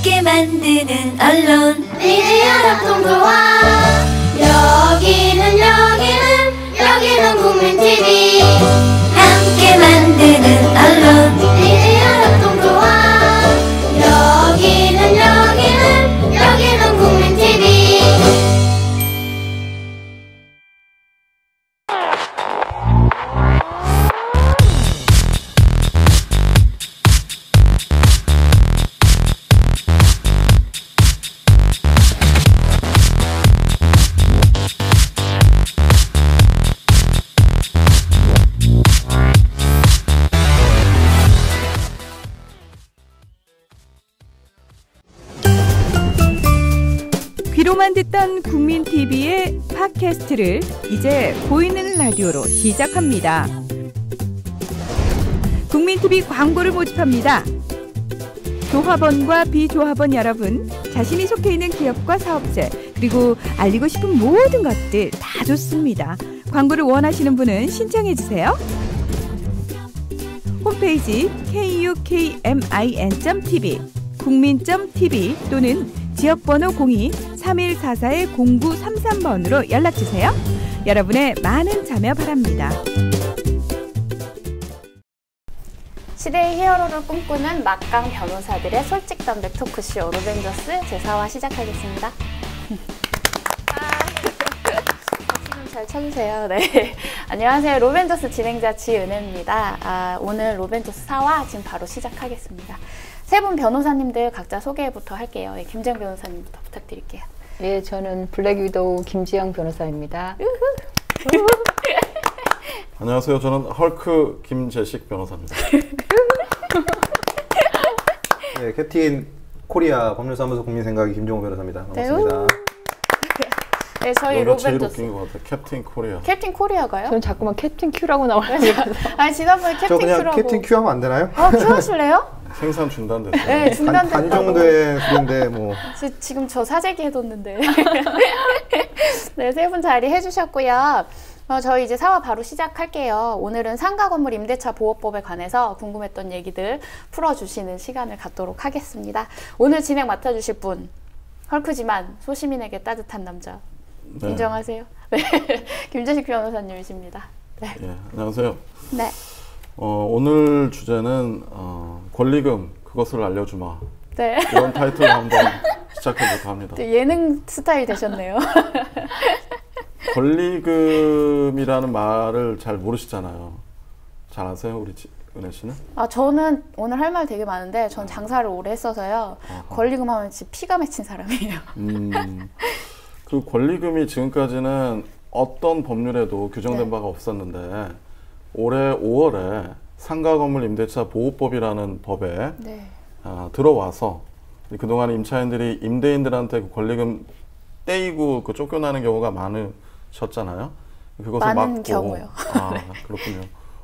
함께 만드는 언론 미디어 협동조합. 여기는 국민TV. 함께 만드는 언론 미디어 협동조합. 여기는 국민TV. 귀로만 듣던 국민TV의 팟캐스트를 이제 보이는 라디오로 시작합니다. 국민TV 광고를 모집합니다. 조합원과 비조합원 여러분, 자신이 속해 있는 기업과 사업체, 그리고 알리고 싶은 모든 것들 다 좋습니다. 광고를 원하시는 분은 신청해주세요. 홈페이지 kukmin.tv, 국민.tv 또는 지역번호 02-3144-0933번으로 연락주세요. 여러분의 많은 참여 바랍니다. 시대의 히어로를 꿈꾸는 막강 변호사들의 솔직담백 토크쇼 로벤져스 제4화 시작하겠습니다. 박수 좀 잘 쳐주세요. 네. 안녕하세요. 로벤져스 진행자 지은혜입니다. 오늘 로벤져스 4화 지금 바로 시작하겠습니다. 세 분 변호사님들 각자 소개부터 할게요. 김지영 변호사님부터 부탁드릴게요. 예, 저는 블랙 위도우 김지영 변호사입니다. 안녕하세요. 저는 헐크 김재식 변호사입니다. 네, 캡틴 코리아 법률사무소 국민생각의 김종호 변호사입니다. 반갑습니다. 네, 저희 제일 로벤져스. 웃긴 것 같아요. 캡틴 코리아. 캡틴 코리아가요? 저는 자꾸만 캡틴 큐라고 나와요. 아니 지난번에 캡틴 저 그냥 큐라고. 캡틴 큐 하면 안 되나요? 큐 하실래요? 생산 중단됐어요. 네, 중단됐다고. 반 정도의 수인데 뭐. 지금 저 사재기 해뒀는데. 네, 세 분 자리 해주셨고요. 저희 이제 4화 바로 시작할게요. 오늘은 상가 건물 임대차 보호법에 관해서 궁금했던 얘기들 풀어주시는 시간을 갖도록 하겠습니다. 오늘 진행 맡아주실 분, 헐크지만 소시민에게 따뜻한 남자. 네. 인정하세요? 네. 김재식 변호사님이십니다. 네. 예, 안녕하세요. 네. 오늘 주제는 권리금 그것을 알려주마. 네. 이런 타이틀로 한번 시작해볼까 합니다. 예능 스타일 되셨네요. 권리금이라는 말을 잘 모르시잖아요. 잘 아세요, 우리 은혜 씨는? 저는 오늘 할 말 되게 많은데 전 장사를 오래 했어서요. 권리금 하면 진짜 피가 맺힌 사람이에요. 그 권리금이 지금까지는 어떤 법률에도 규정된 바가 없었는데 올해 5월에 상가 건물 임대차 보호법이라는 법에 들어와서 그동안 임차인들이 임대인들한테 그 권리금 떼이고 그 쫓겨나는 경우가 많으셨잖아요. 그것을 많은 막고. 경우요. 네. 그렇군요.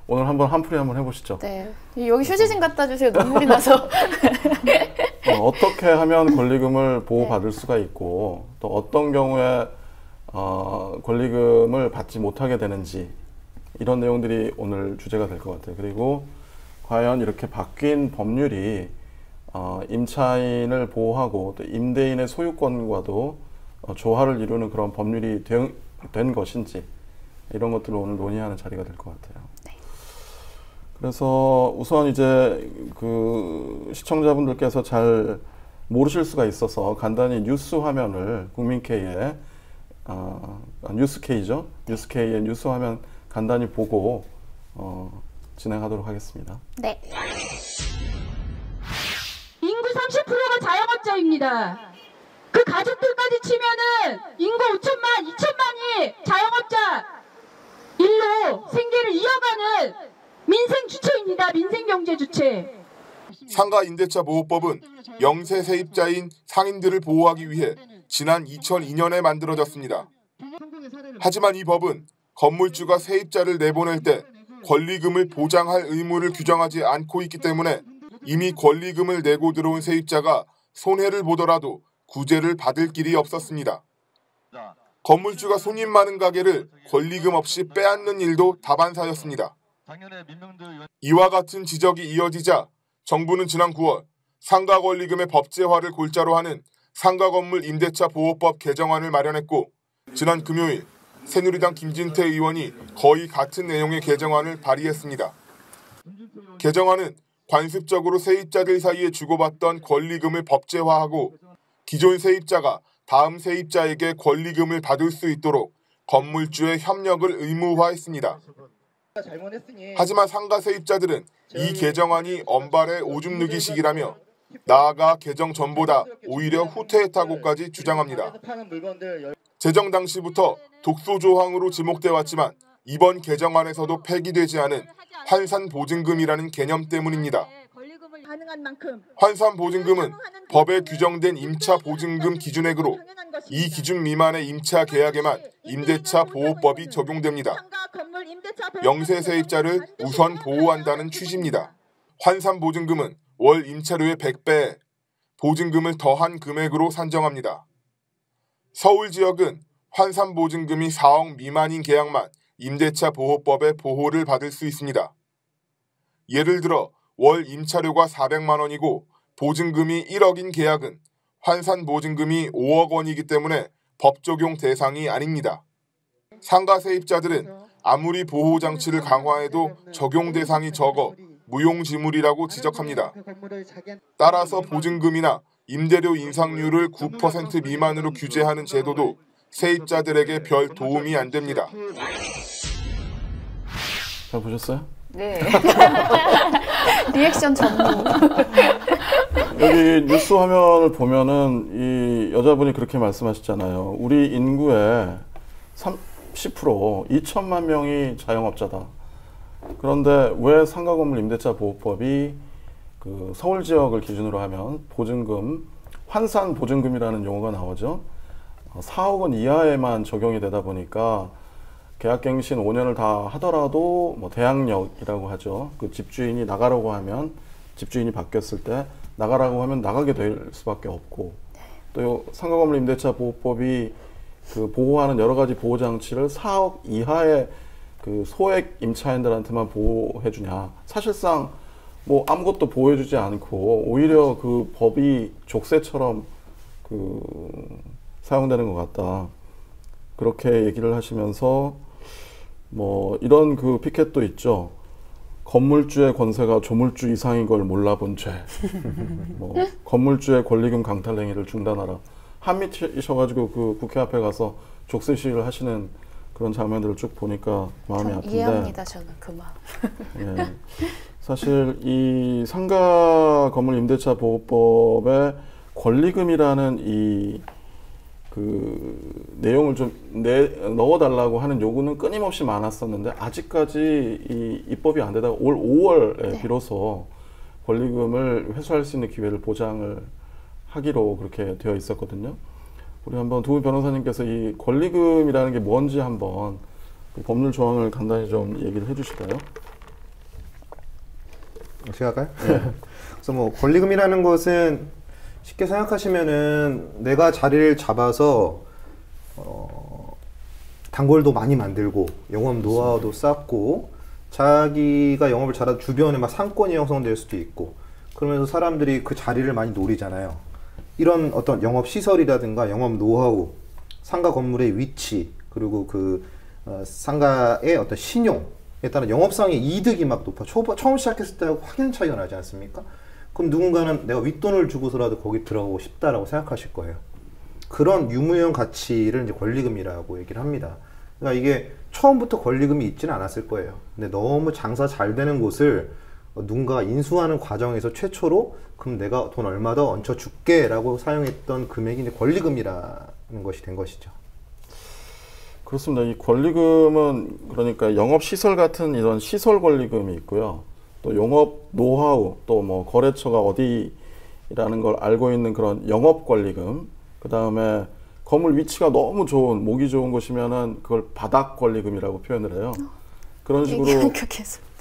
오늘 한풀이 한번 해보시죠. 네. 여기 휴지 좀 갖다 주세요. 눈물이 나서. 어떻게 하면 권리금을 보호받을 수가 있고 또 어떤 경우에 권리금을 받지 못하게 되는지 이런 내용들이 오늘 주제가 될 것 같아요. 그리고 과연 이렇게 바뀐 법률이 임차인을 보호하고 또 임대인의 소유권과도 조화를 이루는 그런 법률이 된 것인지 이런 것들을 오늘 논의하는 자리가 될 것 같아요. 네. 그래서 우선 이제 그 시청자분들께서 잘 모르실 수가 있어서 간단히 뉴스 화면을 국민K의 뉴스K죠. 뉴스K의 뉴스 화면 간단히 보고 진행하도록 하겠습니다. 네. 인구 30%가 자영업자입니다. 그 가족들까지 치면은 인구 5천만, 2천만이 자영업자 일로 생계를 이어가는 민생 주체입니다. 민생 경제 주체. 상가 임대차 보호법은 영세 세입자인 상인들을 보호하기 위해 지난 2002년에 만들어졌습니다. 하지만 이 법은 건물주가 세입자를 내보낼 때 권리금을 보장할 의무를 규정하지 않고 있기 때문에 이미 권리금을 내고 들어온 세입자가 손해를 보더라도 구제를 받을 길이 없었습니다. 건물주가 손님 많은 가게를 권리금 없이 빼앗는 일도 다반사였습니다. 이와 같은 지적이 이어지자 정부는 지난 9월 상가 권리금의 법제화를 골자로 하는 상가건물 임대차 보호법 개정안을 마련했고 지난 금요일 새누리당 김진태 의원이 거의 같은 내용의 개정안을 발의했습니다. 개정안은 관습적으로 세입자들 사이에 주고받던 권리금을 법제화하고 기존 세입자가 다음 세입자에게 권리금을 받을 수 있도록 건물주의 협력을 의무화했습니다. 하지만 상가 세입자들은 이 개정안이 엄발의 오줌 누기식이라며 나아가 개정 전보다 오히려 후퇴했다고까지 주장합니다. 제정 당시부터 독소 조항으로 지목돼 왔지만 이번 개정안에서도 폐기되지 않은 환산보증금이라는 개념 때문입니다. 환산보증금은 법에 규정된 임차 보증금 기준액으로 이 기준 미만의 임차 계약에만 임대차 보호법이 적용됩니다. 영세 세입자를 우선 보호한다는 취지입니다. 환산보증금은 월 임차료의 100배에 보증금을 더한 금액으로 산정합니다. 서울 지역은 환산보증금이 4억 미만인 계약만 임대차 보호법의 보호를 받을 수 있습니다. 예를 들어 월 임차료가 400만 원이고 보증금이 1억인 계약은 환산보증금이 5억 원이기 때문에 법 적용 대상이 아닙니다. 상가 세입자들은 아무리 보호장치를 강화해도 적용 대상이 적어 무용지물이라고 지적합니다. 따라서 보증금이나 임대료 인상률을 9% 미만으로 규제하는 제도도 세입자들에게 별 도움이 안 됩니다. 잘 보셨어요? 네. 리액션 전문. 여기 뉴스 화면을 보면은 이 여자분이 그렇게 말씀하셨잖아요. 우리 인구의 30% 2천만 명이 자영업자다. 그런데 왜 상가건물 임대차 보호법이 그 서울 지역을 기준으로 하면 보증금, 환산 보증금이라는 용어가 나오죠. 4억 원 이하에만 적용이 되다 보니까 계약갱신 5년을 다 하더라도 뭐 대항력이라고 하죠. 그 집주인이 나가라고 하면 집주인이 바뀌었을 때 나가라고 하면 나가게 될 수밖에 없고 또 상가건물 임대차 보호법이 그 보호하는 여러 가지 보호 장치를 4억 이하의 그 소액 임차인들한테만 보호해 주냐. 사실상 뭐 아무것도 보호해 주지 않고 오히려 그 법이 족쇄처럼 그 사용되는 것 같다. 그렇게 얘기를 하시면서 뭐 이런 그 피켓도 있죠. 건물주의 권세가 조물주 이상인 걸 몰라본 죄. 뭐 건물주의 권리금 강탈 행위를 중단하라. 한미이셔가지고 그 국회 앞에 가서 족쇄 시위를 하시는 그런 장면들을 쭉 보니까 마음이 아픈데. 이해합니다, 저는 그 마음. 예, 사실 이 상가 건물 임대차 보호법에 권리금이라는 이 그 내용을 좀 넣어달라고 하는 요구는 끊임없이 많았었는데 아직까지 이 입법이 안 되다가 올 5월에 비로소 권리금을 회수할 수 있는 기회를 보장을 하기로 그렇게 되어 있었거든요. 우리 한번 두 분 변호사님께서 이 권리금이라는 게 뭔지 한번 그 법률 조항을 간단히 좀 얘기를 해주실까요? 제가 할까요? 네. 그래서 뭐 권리금이라는 것은 쉽게 생각하시면은 내가 자리를 잡아서 단골도 많이 만들고 영업 노하우도 쌓고 자기가 영업을 잘하다 주변에 막 상권이 형성될 수도 있고 그러면서 사람들이 그 자리를 많이 노리잖아요. 이런 어떤 영업 시설이라든가 영업 노하우, 상가 건물의 위치 그리고 그 상가의 어떤 신용에 따른 영업상의 이득이 막 높아. 처음 시작했을 때하고 확연 차이가 나지 않습니까? 그럼 누군가는 내가 윗돈을 주고서라도 거기 들어가고 싶다라고 생각하실 거예요. 그런 유무형 가치를 이제 권리금이라고 얘기를 합니다. 그러니까 이게 처음부터 권리금이 있지는 않았을 거예요. 근데 너무 장사 잘 되는 곳을 누군가가 인수하는 과정에서 최초로 그럼 내가 돈 얼마 더 얹혀줄게 라고 사용했던 금액이 이제 권리금이라는 것이 된 것이죠. 그렇습니다. 이 권리금은 그러니까 영업시설 같은 이런 시설 권리금이 있고요. 또 영업 노하우, 또 뭐 거래처가 어디라는 걸 알고 있는 그런 영업 권리금, 그 다음에 건물 위치가 너무 좋은, 목이 좋은 곳이면은 그걸 바닥 권리금이라고 표현을 해요. 그런 식으로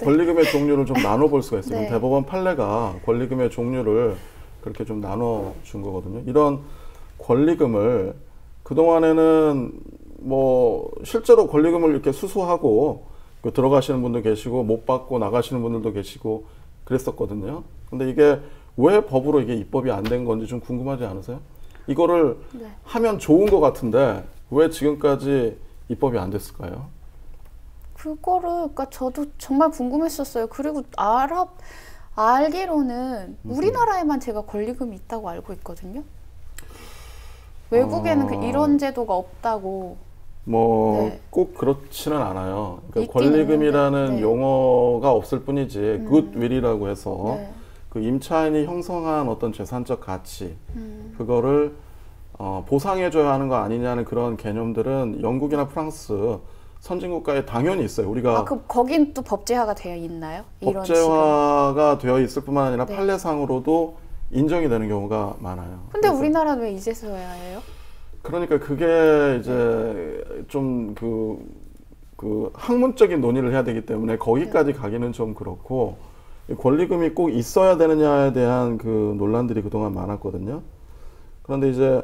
권리금의 종류를 좀 나눠볼 수가 있어요. 네. 대법원 판례가 권리금의 종류를 그렇게 좀 나눠준 거거든요. 이런 권리금을 그동안에는 뭐 실제로 권리금을 이렇게 수수하고 들어가시는 분도 계시고 못 받고 나가시는 분들도 계시고 그랬었거든요. 근데 이게 왜 법으로 이게 입법이 안 된 건지 좀 궁금하지 않으세요? 이거를 네. 하면 좋은 것 같은데 왜 지금까지 입법이 안 됐을까요? 그거를 그러니까 저도 정말 궁금했었어요. 그리고 알기로는 우리나라에만 제가 권리금이 있다고 알고 있거든요. 외국에는 이런 제도가 없다고. 뭐 네. 꼭 그렇지는 않아요. 그러니까 있긴 권리금이라는 있는데, 네. 용어가 없을 뿐이지 굿윌이라고 해서 네. 그 임차인이 형성한 어떤 재산적 가치 그거를 보상해줘야 하는 거 아니냐는 그런 개념들은 영국이나 프랑스 선진국가에 당연히 있어요. 우리가 그럼 거긴 또 법제화가 되어 있나요? 이런 법제화가 되어 있을 뿐만 아니라 네. 판례상으로도 인정이 되는 경우가 많아요. 근데 우리나라는 왜 이제서야 해요? 그러니까 그게 이제 좀 그 학문적인 논의를 해야 되기 때문에 거기까지 가기는 좀 그렇고 권리금이 꼭 있어야 되느냐에 대한 그 논란들이 그동안 많았거든요. 그런데 이제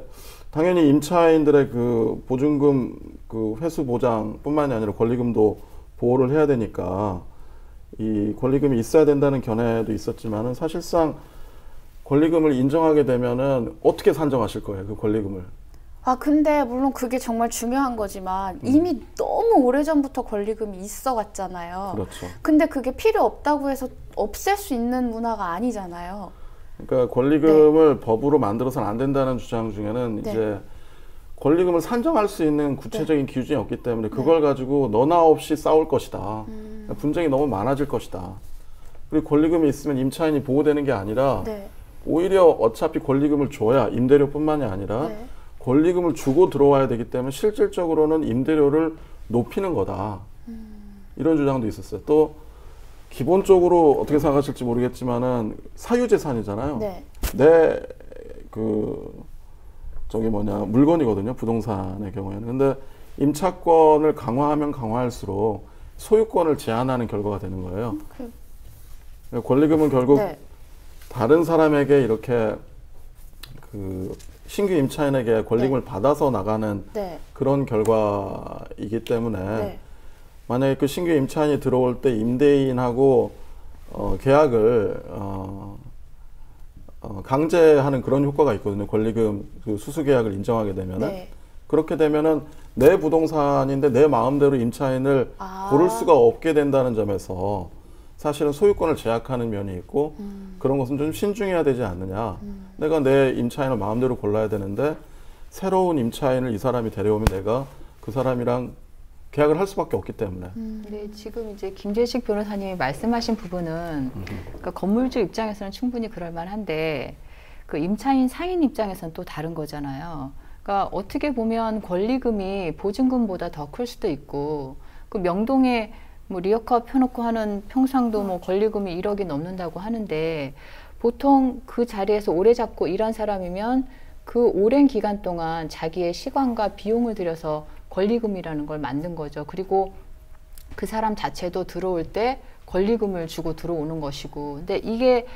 당연히 임차인들의 그 보증금 그 회수 보장뿐만이 아니라 권리금도 보호를 해야 되니까 이 권리금이 있어야 된다는 견해도 있었지만은 사실상 권리금을 인정하게 되면은 어떻게 산정하실 거예요, 그 권리금을? 근데 물론 그게 정말 중요한 거지만 이미 너무 오래전부터 권리금이 있어 왔잖아요. 그렇죠. 근데 그게 필요 없다고 해서 없앨 수 있는 문화가 아니잖아요. 그러니까 권리금을 법으로 만들어서는 안 된다는 주장 중에는 네. 이제 권리금을 산정할 수 있는 구체적인 기준이 없기 때문에 그걸 가지고 너나 없이 싸울 것이다. 분쟁이 너무 많아질 것이다. 그리고 권리금이 있으면 임차인이 보호되는 게 아니라 네. 오히려 어차피 권리금을 줘야 임대료뿐만이 아니라 네. 권리금을 주고 들어와야 되기 때문에 실질적으로는 임대료를 높이는 거다. 이런 주장도 있었어요. 또 기본적으로 어떻게 생각하실지 모르겠지만은 사유재산이잖아요. 네. 내 물건이거든요. 부동산의 경우에는. 근데 임차권을 강화하면 강화할수록 소유권을 제한하는 결과가 되는 거예요. 권리금은 결국 네. 다른 사람에게 이렇게 그 신규 임차인에게 권리금을 네. 받아서 나가는 네. 그런 결과이기 때문에 네. 만약에 그 신규 임차인이 들어올 때 임대인하고 계약을 강제하는 그런 효과가 있거든요. 권리금 그 수수 계약을 인정하게 되면은 네. 그렇게 되면은 내 부동산인데 내 마음대로 임차인을 고를 수가 없게 된다는 점에서 사실은 소유권을 제약하는 면이 있고 그런 것은 좀 신중해야 되지 않느냐. 내가 내 임차인을 마음대로 골라야 되는데 새로운 임차인을 이 사람이 데려오면 내가 그 사람이랑 계약을 할 수밖에 없기 때문에. 네, 지금 이제 김재식 변호사님이 말씀하신 부분은 그러니까 건물주 입장에서는 충분히 그럴 만한데 그 임차인 상인 입장에서는 또 다른 거잖아요. 그러니까 어떻게 보면 권리금이 보증금보다 더 클 수도 있고 그 명동에 뭐 리어카 펴놓고 하는 평상도 뭐 권리금이 1억이 넘는다고 하는데 보통 그 자리에서 오래 잡고 일한 사람이면 그 오랜 기간 동안 자기의 시간과 비용을 들여서 권리금이라는 걸 만든 거죠. 그리고 그 사람 자체도 들어올 때 권리금을 주고 들어오는 것이고 근데 이게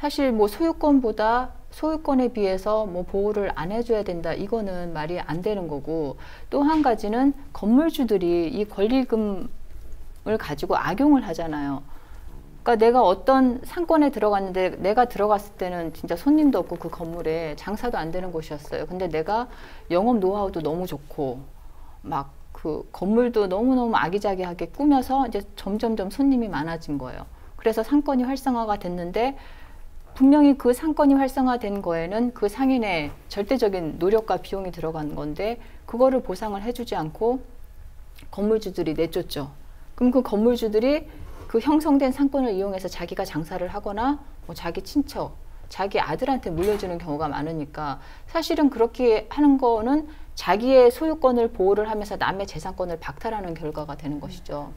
사실 뭐 소유권에 비해서 뭐 보호를 안 해줘야 된다 이거는 말이 안 되는 거고 또 한 가지는 건물주들이 이 권리금을 가지고 악용을 하잖아요. 그러니까 내가 어떤 상권에 들어갔는데 내가 들어갔을 때는 진짜 손님도 없고 그 건물에 장사도 안 되는 곳이었어요. 근데 내가 영업 노하우도 너무 좋고 막 그 건물도 너무너무 아기자기하게 꾸며서 이제 점점점 손님이 많아진 거예요. 그래서 상권이 활성화가 됐는데 분명히 그 상권이 활성화된 거에는 그 상인의 절대적인 노력과 비용이 들어간 건데 그거를 보상을 해주지 않고 건물주들이 내쫓죠. 그럼 그 건물주들이 그 형성된 상권을 이용해서 자기가 장사를 하거나 뭐 자기 친척, 자기 아들한테 물려주는 경우가 많으니까 사실은 그렇게 하는 거는 자기의 소유권을 보호를 하면서 남의 재산권을 박탈하는 결과가 되는 것이죠.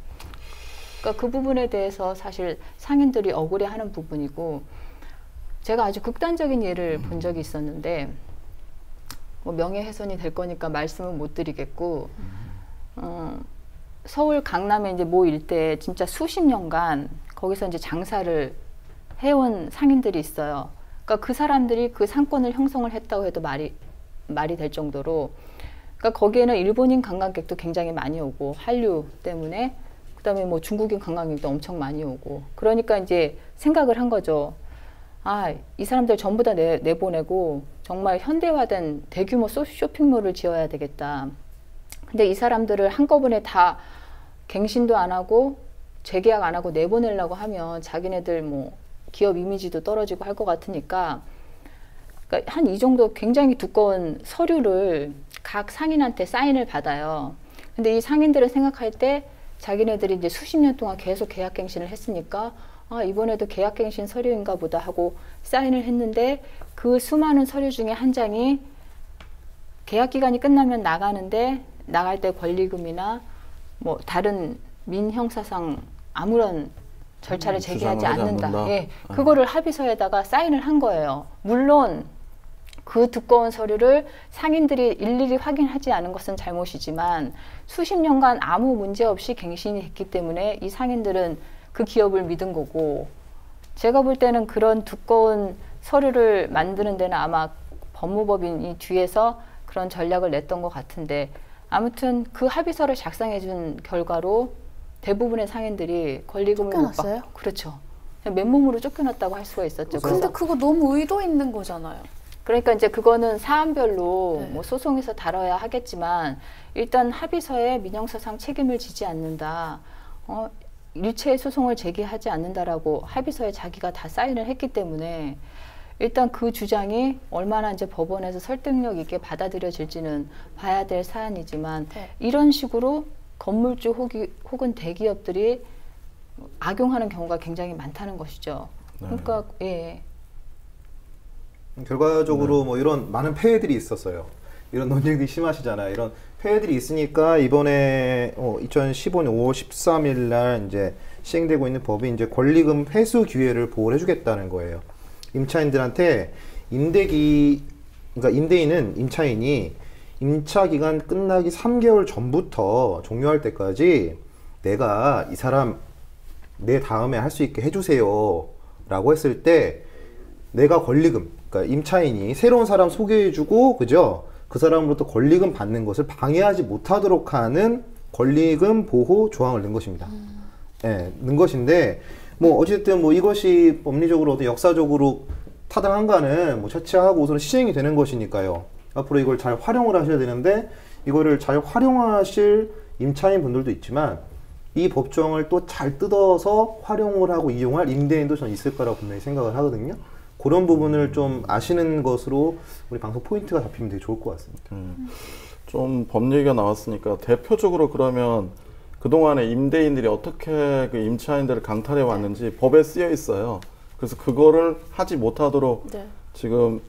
그러니까 그 부분에 대해서 사실 상인들이 억울해하는 부분이고 제가 아주 극단적인 예를 본 적이 있었는데 뭐 명예훼손이 될 거니까 말씀은 못 드리겠고 서울 강남에 이제 모 일대에 진짜 수십 년간 거기서 이제 장사를 해온 상인들이 있어요. 그러니까 그 사람들이 그 상권을 형성을 했다고 해도 말이 될 정도로 그러니까 거기에는 일본인 관광객도 굉장히 많이 오고 한류 때문에 그다음에 뭐 중국인 관광객도 엄청 많이 오고 그러니까 이제 생각을 한 거죠. 이 사람들 전부 다 내보내고 정말 현대화된 대규모 쇼핑몰을 지어야 되겠다. 근데 이 사람들을 한꺼번에 다 갱신도 안 하고 재계약 안 하고 내보내려고 하면 자기네들 뭐 기업 이미지도 떨어지고 할 것 같으니까 그러니까 한 이 정도 굉장히 두꺼운 서류를 각 상인한테 사인을 받아요. 근데 이 상인들은 생각할 때 자기네들이 이제 수십 년 동안 계속 계약갱신을 했으니까 이번에도 계약갱신 서류인가 보다 하고 사인을 했는데 그 수많은 서류 중에 한 장이 계약기간이 끝나면 나가는데 나갈 때 권리금이나 뭐 다른 민형사상 아무런 절차를 제기하지 않는다. 예, 그거를 합의서에다가 사인을 한 거예요. 물론 그 두꺼운 서류를 상인들이 일일이 확인하지 않은 것은 잘못이지만 수십 년간 아무 문제 없이 갱신이 됐기 때문에 이 상인들은 그 기업을 믿은 거고, 제가 볼 때는 그런 두꺼운 서류를 만드는 데는 아마 법무법인이 뒤에서 그런 전략을 냈던 것 같은데, 아무튼 그 합의서를 작성해 준 결과로 대부분의 상인들이 권리금을 쫓겨났어요? 못 받고, 그렇죠. 맨몸으로 쫓겨났다고 할 수가 있었죠. 근데 그거 너무 의도 있는 거잖아요. 그러니까 이제 그거는 사안별로 네. 뭐 소송에서 다뤄야 하겠지만 일단 합의서에 민형사상 책임을 지지 않는다. 일체의 소송을 제기하지 않는다라고 합의서에 자기가 다 사인을 했기 때문에 일단 그 주장이 얼마나 이제 법원에서 설득력 있게 받아들여질지는 봐야 될 사안이지만 네. 이런 식으로 건물주 혹은 대기업들이 악용하는 경우가 굉장히 많다는 것이죠. 그러니까 예. 결과적으로 뭐 이런 많은 폐해들이 있었어요. 이런 논쟁들이 심하시잖아요. 이런 폐해들이 있으니까 이번에 2015년 5월 13일 날 이제 시행되고 있는 법이 이제 권리금 회수 기회를 보호를 해주겠다는 거예요. 임차인들한테 그러니까 임대인은 임차인이 임차 기간 끝나기 3개월 전부터 종료할 때까지 내가 이 사람 내 다음에 할 수 있게 해주세요 라고 했을 때 내가 권리금, 그러니까 임차인이 새로운 사람 소개해주고 그죠? 그 사람으로부터 권리금 받는 것을 방해하지 못하도록 하는 권리금 보호 조항을 넣은 것입니다. 예, 넣은 것인데 뭐 어쨌든 뭐 이것이 법리적으로 어떤 역사적으로 타당한가는 뭐 차치하고 우선 시행이 되는 것이니까요. 앞으로 이걸 잘 활용을 하셔야 되는데 이거를 잘 활용하실 임차인 분들도 있지만 이 법정을 또 잘 뜯어서 활용을 하고 이용할 임대인도 저는 있을 거라고 분명히 생각을 하거든요. 그런 부분을 좀 아시는 것으로 우리 방송 포인트가 잡히면 되게 좋을 것 같습니다. 좀 법 얘기가 나왔으니까 대표적으로 그러면 그동안에 임대인들이 어떻게 그 임차인들을 강탈해 왔는지 법에 쓰여 있어요. 그래서 그거를 하지 못하도록 지금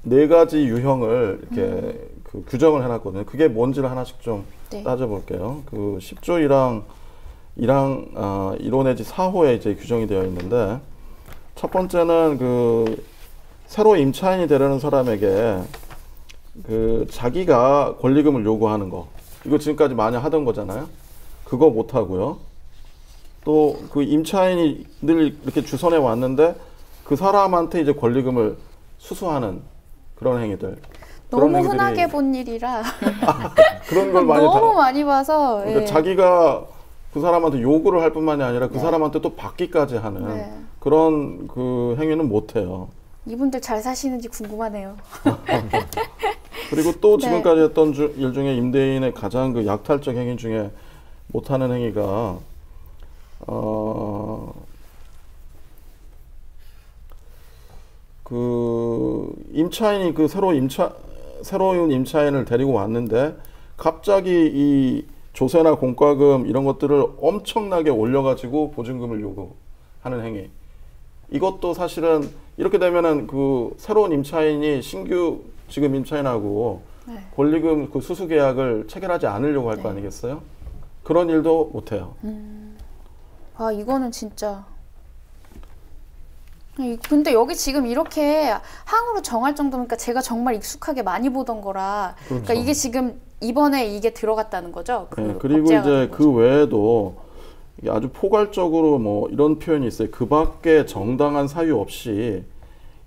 4가지 유형을 이렇게 그 규정을 해놨거든요. 그게 뭔지를 하나씩 좀 따져볼게요. 그 10조 1항 1호 내지 4호에 이제 규정이 되어 있는데, 첫 번째는 그 새로 임차인이 되려는 사람에게 그 자기가 권리금을 요구하는 거, 이거 지금까지 많이 하던 거잖아요. 그거 못 하고요. 또 그 임차인이 늘 이렇게 주선해 왔는데 그 사람한테 이제 권리금을 수수하는 그런 행위들. 너무 흔하게 본 일이라 그런 걸 많이 너무 많이 봐서. 그러니까 예. 자기가 그 사람한테 요구를 할 뿐만이 아니라 그 사람한테 또 받기까지 하는 그런 그 행위는 못 해요. 이분들 잘 사시는지 궁금하네요. 그리고 또 지금까지 했던 일 중에 임대인의 가장 그 약탈적 행위 중에 못하는 행위가 그 임차인이 그 새로운 임차인을 데리고 왔는데 갑자기 이 조세나 공과금 이런 것들을 엄청나게 올려가지고 보증금을 요구하는 행위. 이것도 사실은 이렇게 되면은 그 새로운 임차인이 신규 지금 임차인하고 권리금 그 수수 계약을 체결하지 않으려고 할 거 아니겠어요? 그런 일도 못 해요. 아, 이거는 진짜. 근데 여기 지금 이렇게 항으로 정할 정도니까 제가 정말 익숙하게 많이 보던 거라. 그렇죠. 그러니까 이게 지금 이번에 이게 들어갔다는 거죠? 그리고 이제 그 외에도 이게 아주 포괄적으로 뭐 이런 표현이 있어요. 그 밖에 정당한 사유 없이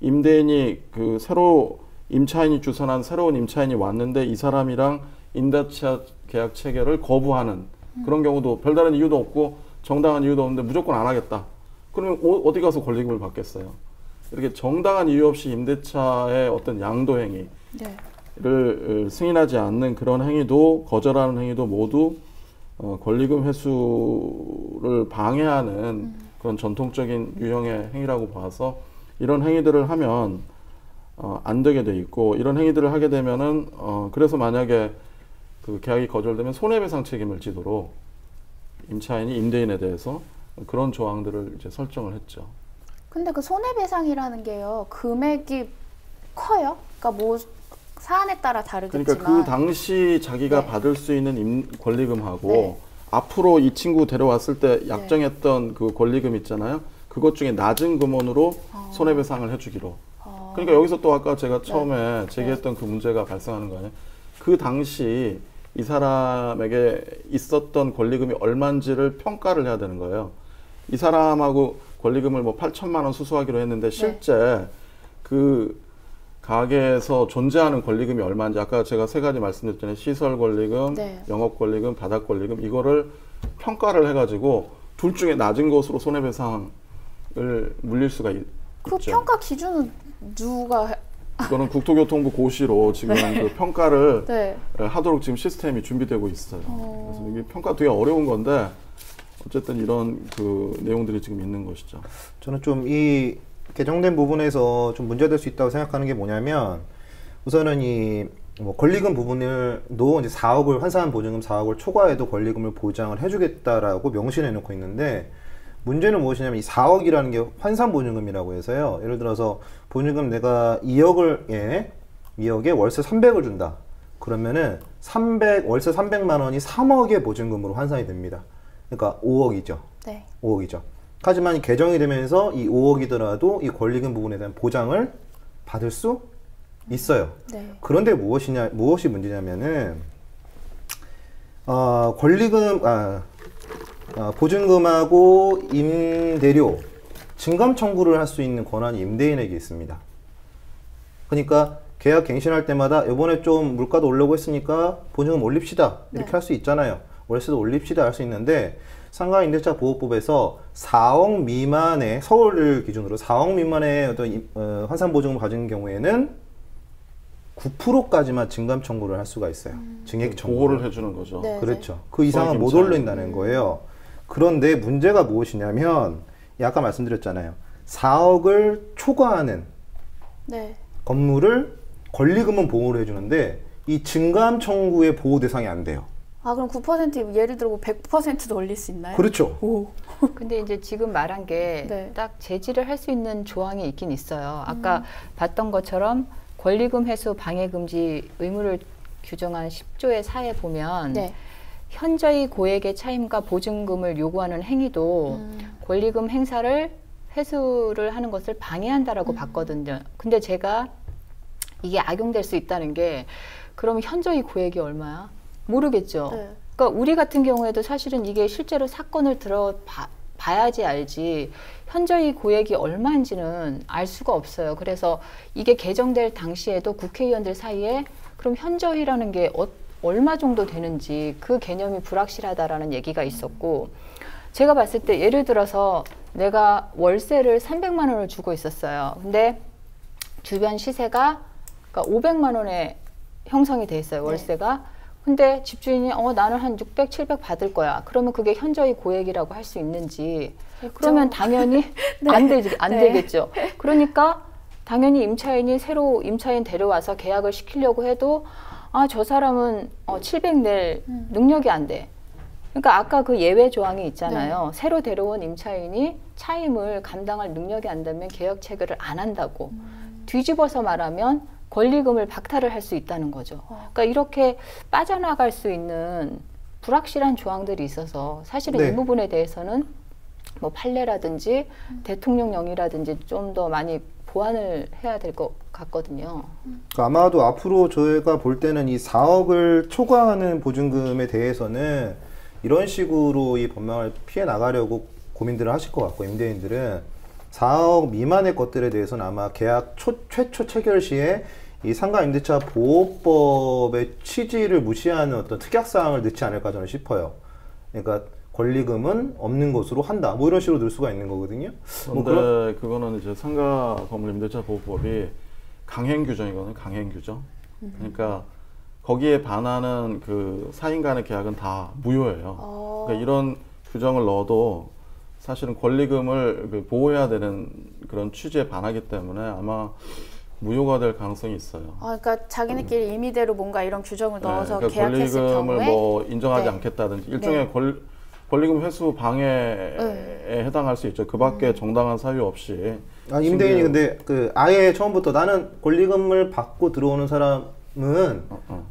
임대인이 그 새로 임차인이 주선한 새로운 임차인이 왔는데 이 사람이랑 임대차 계약 체결을 거부하는 그런 경우도 별다른 이유도 없고 정당한 이유도 없는데 무조건 안 하겠다. 그러면 어디 가서 권리금을 받겠어요? 이렇게 정당한 이유 없이 임대차의 어떤 양도 행위를 승인하지 않는 그런 행위도 거절하는 행위도 모두 권리금 회수를 방해하는 그런 전통적인 유형의 행위라고 봐서 이런 행위들을 하면 안 되게 돼 있고 이런 행위들을 하게 되면은 그래서 만약에 그 계약이 거절되면 손해배상 책임을 지도록 임차인이 임대인에 대해서 그런 조항들을 이제 설정을 했죠. 근데 그 손해배상이라는 게요, 금액이 커요? 그러니까 뭐 사안에 따라 다르겠지만. 그러니까 그 당시 자기가 받을 수 있는 권리금하고 앞으로 이 친구 데려왔을 때 약정했던 그 권리금 있잖아요. 그것 중에 낮은 금원으로 손해배상을 해주기로. 그러니까 여기서 또 아까 제가 처음에 제기했던 그 문제가 발생하는 거 아니에요. 그 당시 이 사람에게 있었던 권리금이 얼마인지를 평가를 해야 되는 거예요. 이 사람하고 권리금을 뭐 8천만 원 수수하기로 했는데 실제 그 가게에서 존재하는 권리금이 얼마인지 아까 제가 세 가지 말씀드렸잖아요. 시설 권리금, 영업 권리금, 바닥 권리금 이거를 평가를 해가지고 둘 중에 낮은 것으로 손해배상을 물릴 수가 있죠. 그 평가 기준은 누가? 이거는 국토교통부 고시로 지금 그 평가를 하도록 지금 시스템이 준비되고 있어요. 그래서 이게 평가 되게 어려운 건데 어쨌든 이런 그 내용들이 지금 있는 것이죠. 저는 좀 이 개정된 부분에서 좀 문제될 수 있다고 생각하는 게 뭐냐면 우선은 이 뭐 권리금 부분을도 이제 4억을 환산 보증금 4억을 초과해도 권리금을 보장을 해주겠다라고 명시해 놓고 있는데 문제는 무엇이냐면 이 4억이라는 게 환산 보증금이라고 해서요. 예를 들어서 보증금 내가 2억에 월세 300을 준다. 그러면은 월세 300만 원이 3억의 보증금으로 환산이 됩니다. 그러니까 5억이죠. 5억이죠. 하지만 개정이 되면서 이 5억이더라도 이 권리금 부분에 대한 보장을 받을 수 있어요. 그런데 무엇이 문제냐면은 보증금하고 임대료 증감 청구를 할 수 있는 권한이 임대인에게 있습니다. 그러니까 계약 갱신할 때마다 이번에 좀 물가도 올라오고 했으니까 보증금 올립시다 이렇게 할 수 있잖아요. 월세도 올립시다 할 수 있는데 상가임대차 보호법에서 4억 미만의 서울을 기준으로 4억 미만의 어떤 환산 보증금을 가진 경우에는 9%까지만 증감 청구를 할 수가 있어요. 증액 청구. 보호를 해주는 거죠. 그렇죠. 그 이상은 못 올린다는 거예요. 그런데 문제가 무엇이냐면 아까 말씀드렸잖아요. 4억을 초과하는 건물을 권리금은 보호를 해주는데 이 증감 청구의 보호 대상이 안 돼요. 아, 그럼 9% 예를 들어 100%도 올릴 수 있나요? 그렇죠. 근데 이제 지금 말한 게 딱 제지를 할 수 있는 조항이 있긴 있어요. 아까 봤던 것처럼 권리금 회수 방해 금지 의무를 규정한 10조의 4에 보면 현저히 고액의 차임과 보증금을 요구하는 행위도 권리금 행사를 회수를 하는 것을 방해한다라고 봤거든요. 근데 제가 이게 악용될 수 있다는 게 그럼 현저히 고액이 얼마야? 모르겠죠. 그러니까 우리 같은 경우에도 사실은 이게 실제로 사건을 봐야지 알지 현저히 고액이 얼마인지는 알 수가 없어요. 그래서 이게 개정될 당시에도 국회의원들 사이에 그럼 현저히라는 게 얼마 정도 되는지 그 개념이 불확실하다라는 얘기가 있었고 제가 봤을 때 예를 들어서 내가 월세를 300만 원을 주고 있었어요. 근데 주변 시세가 그러니까 500만 원에 형성이 돼 있어요. 월세가. 근데 집주인이 나는 한 600, 700 받을 거야. 그러면 그게 현저히 고액이라고 할 수 있는지 그러면 당연히 안 되겠죠. 그러니까 당연히 임차인이 새로 임차인 데려와서 계약을 시키려고 해도 저 사람은 700 낼 능력이 안 돼. 그러니까 아까 그 예외 조항이 있잖아요. 새로 데려온 임차인이 차임을 감당할 능력이 안 되면 계약 체결을 안 한다고. 뒤집어서 말하면 권리금을 박탈을 할 수 있다는 거죠. 그러니까 이렇게 빠져나갈 수 있는 불확실한 조항들이 있어서 사실은 이 부분에 대해서는 뭐 판례라든지 대통령령이라든지 좀 더 많이 보완을 해야 될 것 같거든요. 그러니까 아마도 앞으로 저희가 볼 때는 이 4억을 초과하는 보증금에 대해서는 이런 식으로 이 법망을 피해 나가려고 고민들을 하실 것 같고 임대인들은 4억 미만의 것들에 대해서는 아마 계약 최초 체결 시에 이 상가임대차 보호법의 취지를 무시하는 어떤 특약사항을 넣지 않을까 저는 싶어요. 그러니까 권리금은 없는 것으로 한다. 뭐 이런 식으로 늘 수가 있는 거거든요. 그런데 그거는 이제 상가 건물 임대차 보호법이 강행 규정이거든요. 강행 규정. 그러니까 거기에 반하는 그 사인 간의 계약은 다 무효예요. 그러니까 이런 규정을 넣어도 사실은 권리금을 보호해야 되는 그런 취지에 반하기 때문에 아마 무효가 될 가능성이 있어요. 그러니까 자기네끼리 임의대로 뭔가 이런 규정을 넣어서 그러니까 계약했을 권리금을 경우에 뭐 인정하지 네. 않겠다든지 일종의 권리금 회수 방해에 해당할 수 있죠. 그 밖에 정당한 사유 없이. 임대인이 근데 그 아예 처음부터 나는 권리금을 받고 들어오는 사람은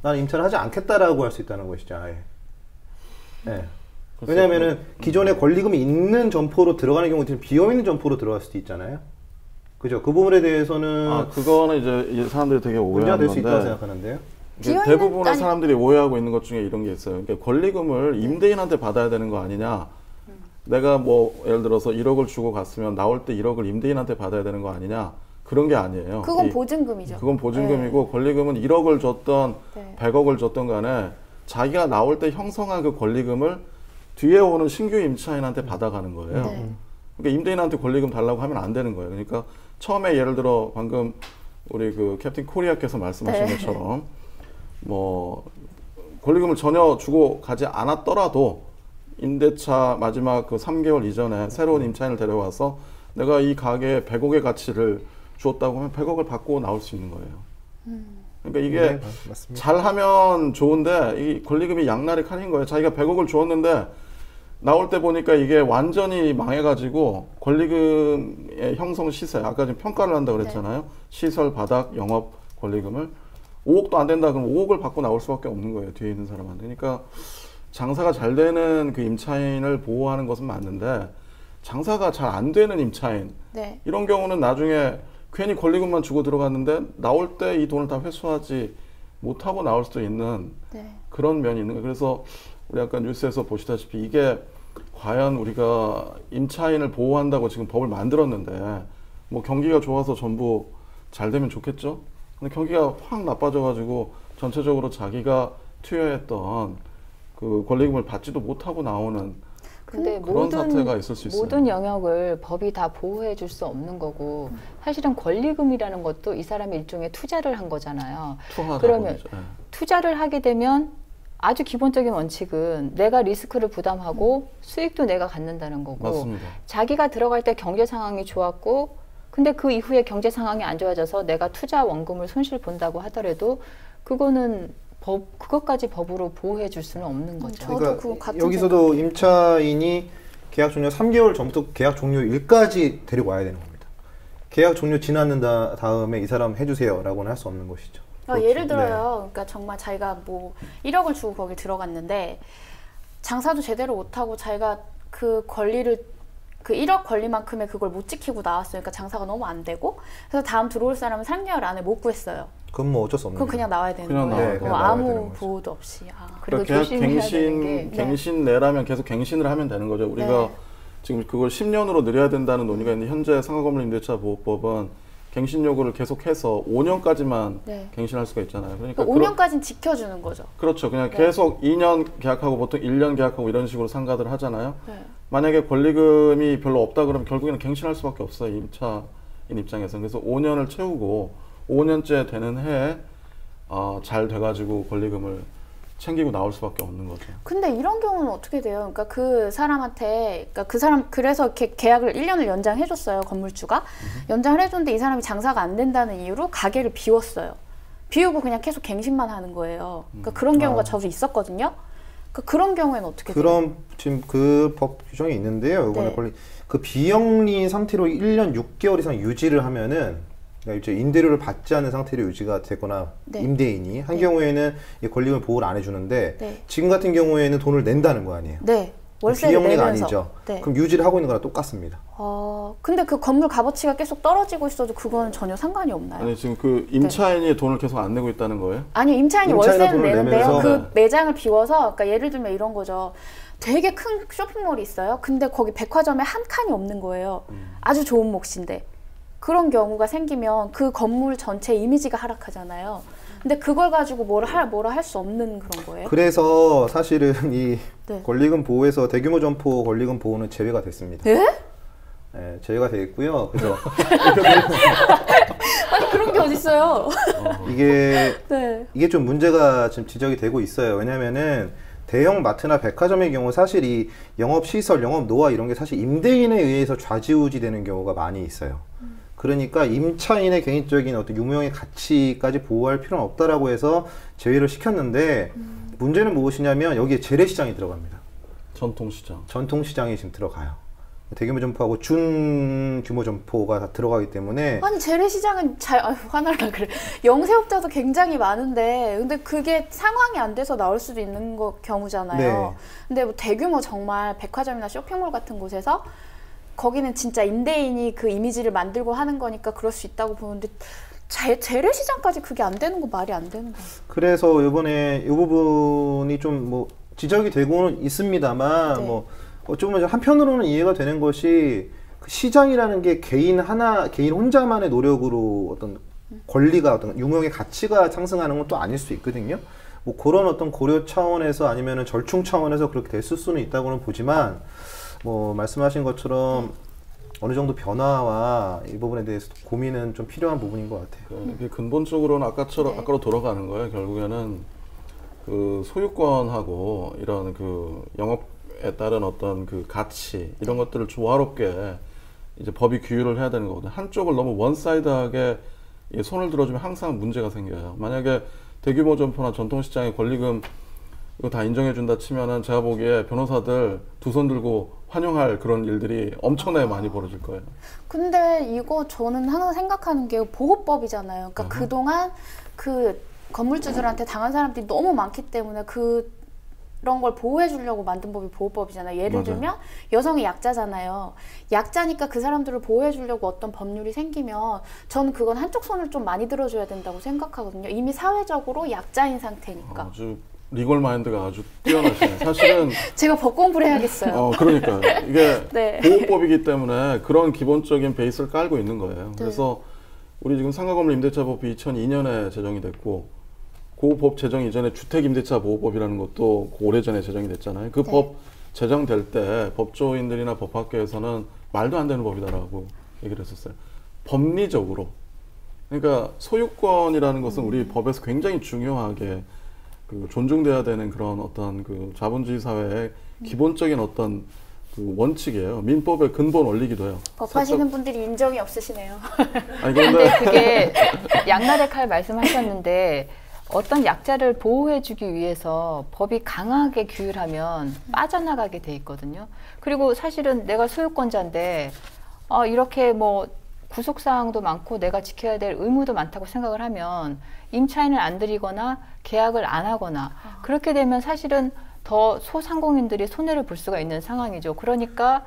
나는 임차를 하지 않겠다라고 할 수 있다는 것이죠. 아예. 네. 왜냐하면은 기존에 권리금이 있는 점포로 들어가는 경우는 비어 있는 점포로 들어갈 수도 있잖아요. 그죠? 그 부분에 대해서는 그거는 이제 사람들이 되게 문제가 오해하는 될 수 있다고 건데 생각하는데요. 대부분의 사람들이 오해하고 있는 것 중에 이런 게 있어요. 그러니까 권리금을 임대인한테 받아야 되는 거 아니냐. 내가 뭐 예를 들어서 1억을 주고 갔으면 나올 때 1억을 임대인한테 받아야 되는 거 아니냐. 그런 게 아니에요. 그건 보증금이죠. 그건 보증금이고 권리금은 1억을 줬던 100억을 줬던 간에 자기가 나올 때 형성한 그 권리금을 뒤에 오는 신규 임차인한테 받아가는 거예요. 그러니까 임대인한테 권리금 달라고 하면 안 되는 거예요. 그러니까 처음에 예를 들어 방금 우리 그 캡틴 코리아께서 말씀하신 것처럼 뭐 권리금을 전혀 주고 가지 않았더라도 임대차 마지막 그 3개월 이전에 새로운 임차인을 데려와서 내가 이 가게에 100억의 가치를 주었다고 하면 100억을 받고 나올 수 있는 거예요. 그러니까 이게 잘하면 좋은데 이 권리금이 양날의 칼인 거예요. 자기가 100억을 주었는데 나올 때 보니까 이게 완전히 망해가지고 권리금의 형성 시세, 아까 지금 평가를 한다고 그랬잖아요. 시설, 바닥, 영업 권리금을 5억도 안 된다 그러면 5억을 받고 나올 수밖에 없는 거예요. 뒤에 있는 사람한테. 그러니까 장사가 잘 되는 그 임차인을 보호하는 것은 맞는데 장사가 잘 안 되는 임차인 이런 경우는 나중에 괜히 권리금만 주고 들어갔는데 나올 때 이 돈을 다 회수하지 못하고 나올 수도 있는 그런 면이 있는 거예요. 그래서 우리 아까 뉴스에서 보시다시피 이게 과연 우리가 임차인을 보호한다고 지금 법을 만들었는데 뭐 경기가 좋아서 전부 잘 되면 좋겠죠? 근데 경기가 확 나빠져가지고 전체적으로 자기가 투여했던 그 권리금을 받지도 못하고 나오는 근데 그런 사태가 있을 수 있어요. 모든 영역을 법이 다 보호해 줄 수 없는 거고 사실은 권리금이라는 것도 이 사람이 일종의 투자를 한 거잖아요. 그러면 투자를 하게 되면 아주 기본적인 원칙은 내가 리스크를 부담하고 수익도 내가 갖는다는 거고 맞습니다. 자기가 들어갈 때 경제 상황이 좋았고 근데 그 이후에 경제 상황이 안 좋아져서 내가 투자 원금을 손실 본다고 하더라도 그거는 그것까지 법으로 보호해 줄 수는 없는 거죠. 그러니까 여기서도 임차인이 계약 종료 3개월 전부터 계약 종료일까지 데리고 와야 되는 겁니다. 계약 종료 지났는 다음에 이 사람 해주세요 라고는 할 수 없는 것이죠. 예를 들어요. 그러니까 정말 자기가 뭐 1억을 주고 거기 들어갔는데 장사도 제대로 못하고 자기가 그 권리를 그 1억 권리만큼의 그걸 못 지키고 나왔어요. 그러니까 장사가 너무 안 되고 그래서 다음 들어올 사람은 3개월 안에 못 구했어요. 그건 뭐 어쩔 수 없는 그럼 그냥 나와야 되는 거예요. 뭐 아무 보호도 없이. 그리고 계약 조심해야 되는 게 갱신 내라면 계속 갱신을 하면 되는 거죠. 우리가 지금 그걸 10년으로 늘려야 된다는 논의가 있는데 현재 상가건물 임대차 보호법은 갱신 요구를 계속해서 5년까지만 갱신할 수가 있잖아요. 그러니까 5년까지는 지켜주는 거죠. 그렇죠. 그냥 계속 2년 계약하고 보통 1년 계약하고 이런 식으로 상가들 하잖아요. 만약에 권리금이 별로 없다 그러면 결국에는 갱신할 수밖에 없어요. 임차인 입장에서는. 그래서 5년을 채우고 5년째 되는 해에 잘 돼가지고 권리금을 챙기고 나올 수밖에 없는 거죠. 근데 이런 경우는 어떻게 돼요? 그러니까 그 사람한테, 그러니까 그 사람 그래서 이렇게 계약을 1년을 연장해줬어요. 건물주가 연장을 해줬는데 이 사람이 장사가 안 된다는 이유로 가게를 비웠어요. 비우고 그냥 계속 갱신만 하는 거예요. 그러니까 그런 경우가 저도 있었거든요. 그러니까 그런 경우에는 어떻게 돼요? 그럼 지금 그 법 규정이 있는데요. 이거는 그 비영리인 상태로 1년 6개월 이상 유지를 하면은 그러니까 이제 임대료를 받지 않는 상태로 유지가 되거나 임대인이 한 경우에는 이 권리금을 보호를 안 해주는데 지금 같은 경우에는 돈을 낸다는 거 아니에요? 월세를 비영리가 내면서. 아니죠. 그럼 유지를 하고 있는 거랑 똑같습니다. 근데 그 건물 값어치가 계속 떨어지고 있어도 그거는 전혀 상관이 없나요? 아니 지금 그 임차인이 돈을 계속 안 내고 있다는 거예요? 아니 임차인이 월세는 내는데요. 그 매장을 비워서 그러니까 예를 들면 이런 거죠. 되게 큰 쇼핑몰이 있어요. 근데 거기 백화점에 한 칸이 없는 거예요. 아주 좋은 몫인데. 그런 경우가 생기면 그 건물 전체 이미지가 하락하잖아요. 근데 그걸 가지고 뭐라 할 수 없는 그런 거예요? 그래서 사실은 이 네. 권리금 보호에서 대규모 점포 권리금 보호는 제외가 됐습니다. 네? 네, 제외가 되어 있고요. 그래서 아니 그런 게 어딨어요? 네. 이게 좀 문제가 지금 지적이 되고 있어요. 왜냐면은 대형 마트나 백화점의 경우 사실 이 영업 시설, 영업 노하 이런 게 사실 임대인에 의해서 좌지우지 되는 경우가 많이 있어요. 그러니까 임차인의 개인적인 어떤 유무형의 가치까지 보호할 필요는 없다라고 해서 제외를 시켰는데 문제는 무엇이냐면 여기에 재래시장이 들어갑니다. 전통시장. 전통시장이 지금 들어가요. 대규모 점포하고 준규모 점포가 다 들어가기 때문에 아니 재래시장은 화날라 그래. 영세업자도 굉장히 많은데 근데 그게 상황이 안 돼서 나올 수도 있는 경우잖아요. 네. 근데 뭐 대규모 정말 백화점이나 쇼핑몰 같은 곳에서 거기는 진짜 임대인이 그 이미지를 만들고 하는 거니까 그럴 수 있다고 보는데 재래시장까지 그게 안 되는 거 말이 안 되는 거예요. 그래서 이번에 이 부분이 좀 뭐 지적이 되고는 있습니다만 네. 뭐 어쩌면 한편으로는 이해가 되는 것이 그 시장이라는 게 개인 혼자만의 노력으로 어떤 권리가 어떤 유무형의 가치가 상승하는 건 또 아닐 수 있거든요. 뭐 그런 어떤 고려 차원에서 아니면은 절충 차원에서 그렇게 됐을 수는 있다고는 보지만 뭐 말씀하신 것처럼 어느 정도 변화와 이 부분에 대해서 고민은 좀 필요한 부분인 것 같아요. 이게 근본적으로는 아까로 돌아가는 거예요. 결국에는 그 소유권하고 이런 그 영업에 따른 어떤 그 가치 이런 것들을 조화롭게 이제 법이 규율을 해야 되는 거거든요. 한쪽을 너무 원사이드하게 손을 들어주면 항상 문제가 생겨요. 만약에 대규모 점포나 전통시장의 권리금 이거 다 인정해준다 치면은 제가 보기에 변호사들 두 손 들고 환영할 그런 일들이 엄청나게 많이 벌어질 거예요. 근데 이거 저는 항상 생각하는 게 보호법이잖아요. 그러니까 그동안 그 건물주들한테 당한 사람들이 너무 많기 때문에 그런 걸 보호해 주려고 만든 법이 보호법이잖아요. 예를 맞아요. 들면 여성이 약자잖아요. 약자니까 그 사람들을 보호해 주려고 어떤 법률이 생기면 저는 그건 한쪽 손을 좀 많이 들어줘야 된다고 생각하거든요. 이미 사회적으로 약자인 상태니까. 아주 리걸 마인드가 아주 뛰어나시네요. 사실은 제가 법 공부를 해야겠어요. 그러니까요. 이게 네. 보호법이기 때문에 그런 기본적인 베이스를 깔고 있는 거예요. 그래서 우리 지금 상가건물 임대차법이 2002년에 제정이 됐고 그 법 제정 이전에 주택임대차보호법이라는 것도 오래전에 제정이 됐잖아요. 그 법 제정될 때 법조인들이나 법학계에서는 말도 안 되는 법이다라고 얘기를 했었어요. 법리적으로. 그러니까 소유권이라는 것은 우리 법에서 굉장히 중요하게 그 존중돼야 되는 그런 어떤 그 자본주의 사회의 기본적인 어떤 그 원칙이에요. 민법의 근본 원리기도 해요. 법하시는 분들이 인정이 없으시네요. 아니 근데 그게 양날의 칼 말씀하셨는데 어떤 약자를 보호해주기 위해서 법이 강하게 규율하면 빠져나가게 돼 있거든요. 그리고 사실은 내가 소유권자인데 이렇게 뭐 구속사항도 많고 내가 지켜야 될 의무도 많다고 생각을 하면 임차인을 안 들이거나 계약을 안 하거나 그렇게 되면 사실은 더 소상공인들이 손해를 볼 수가 있는 상황이죠. 그러니까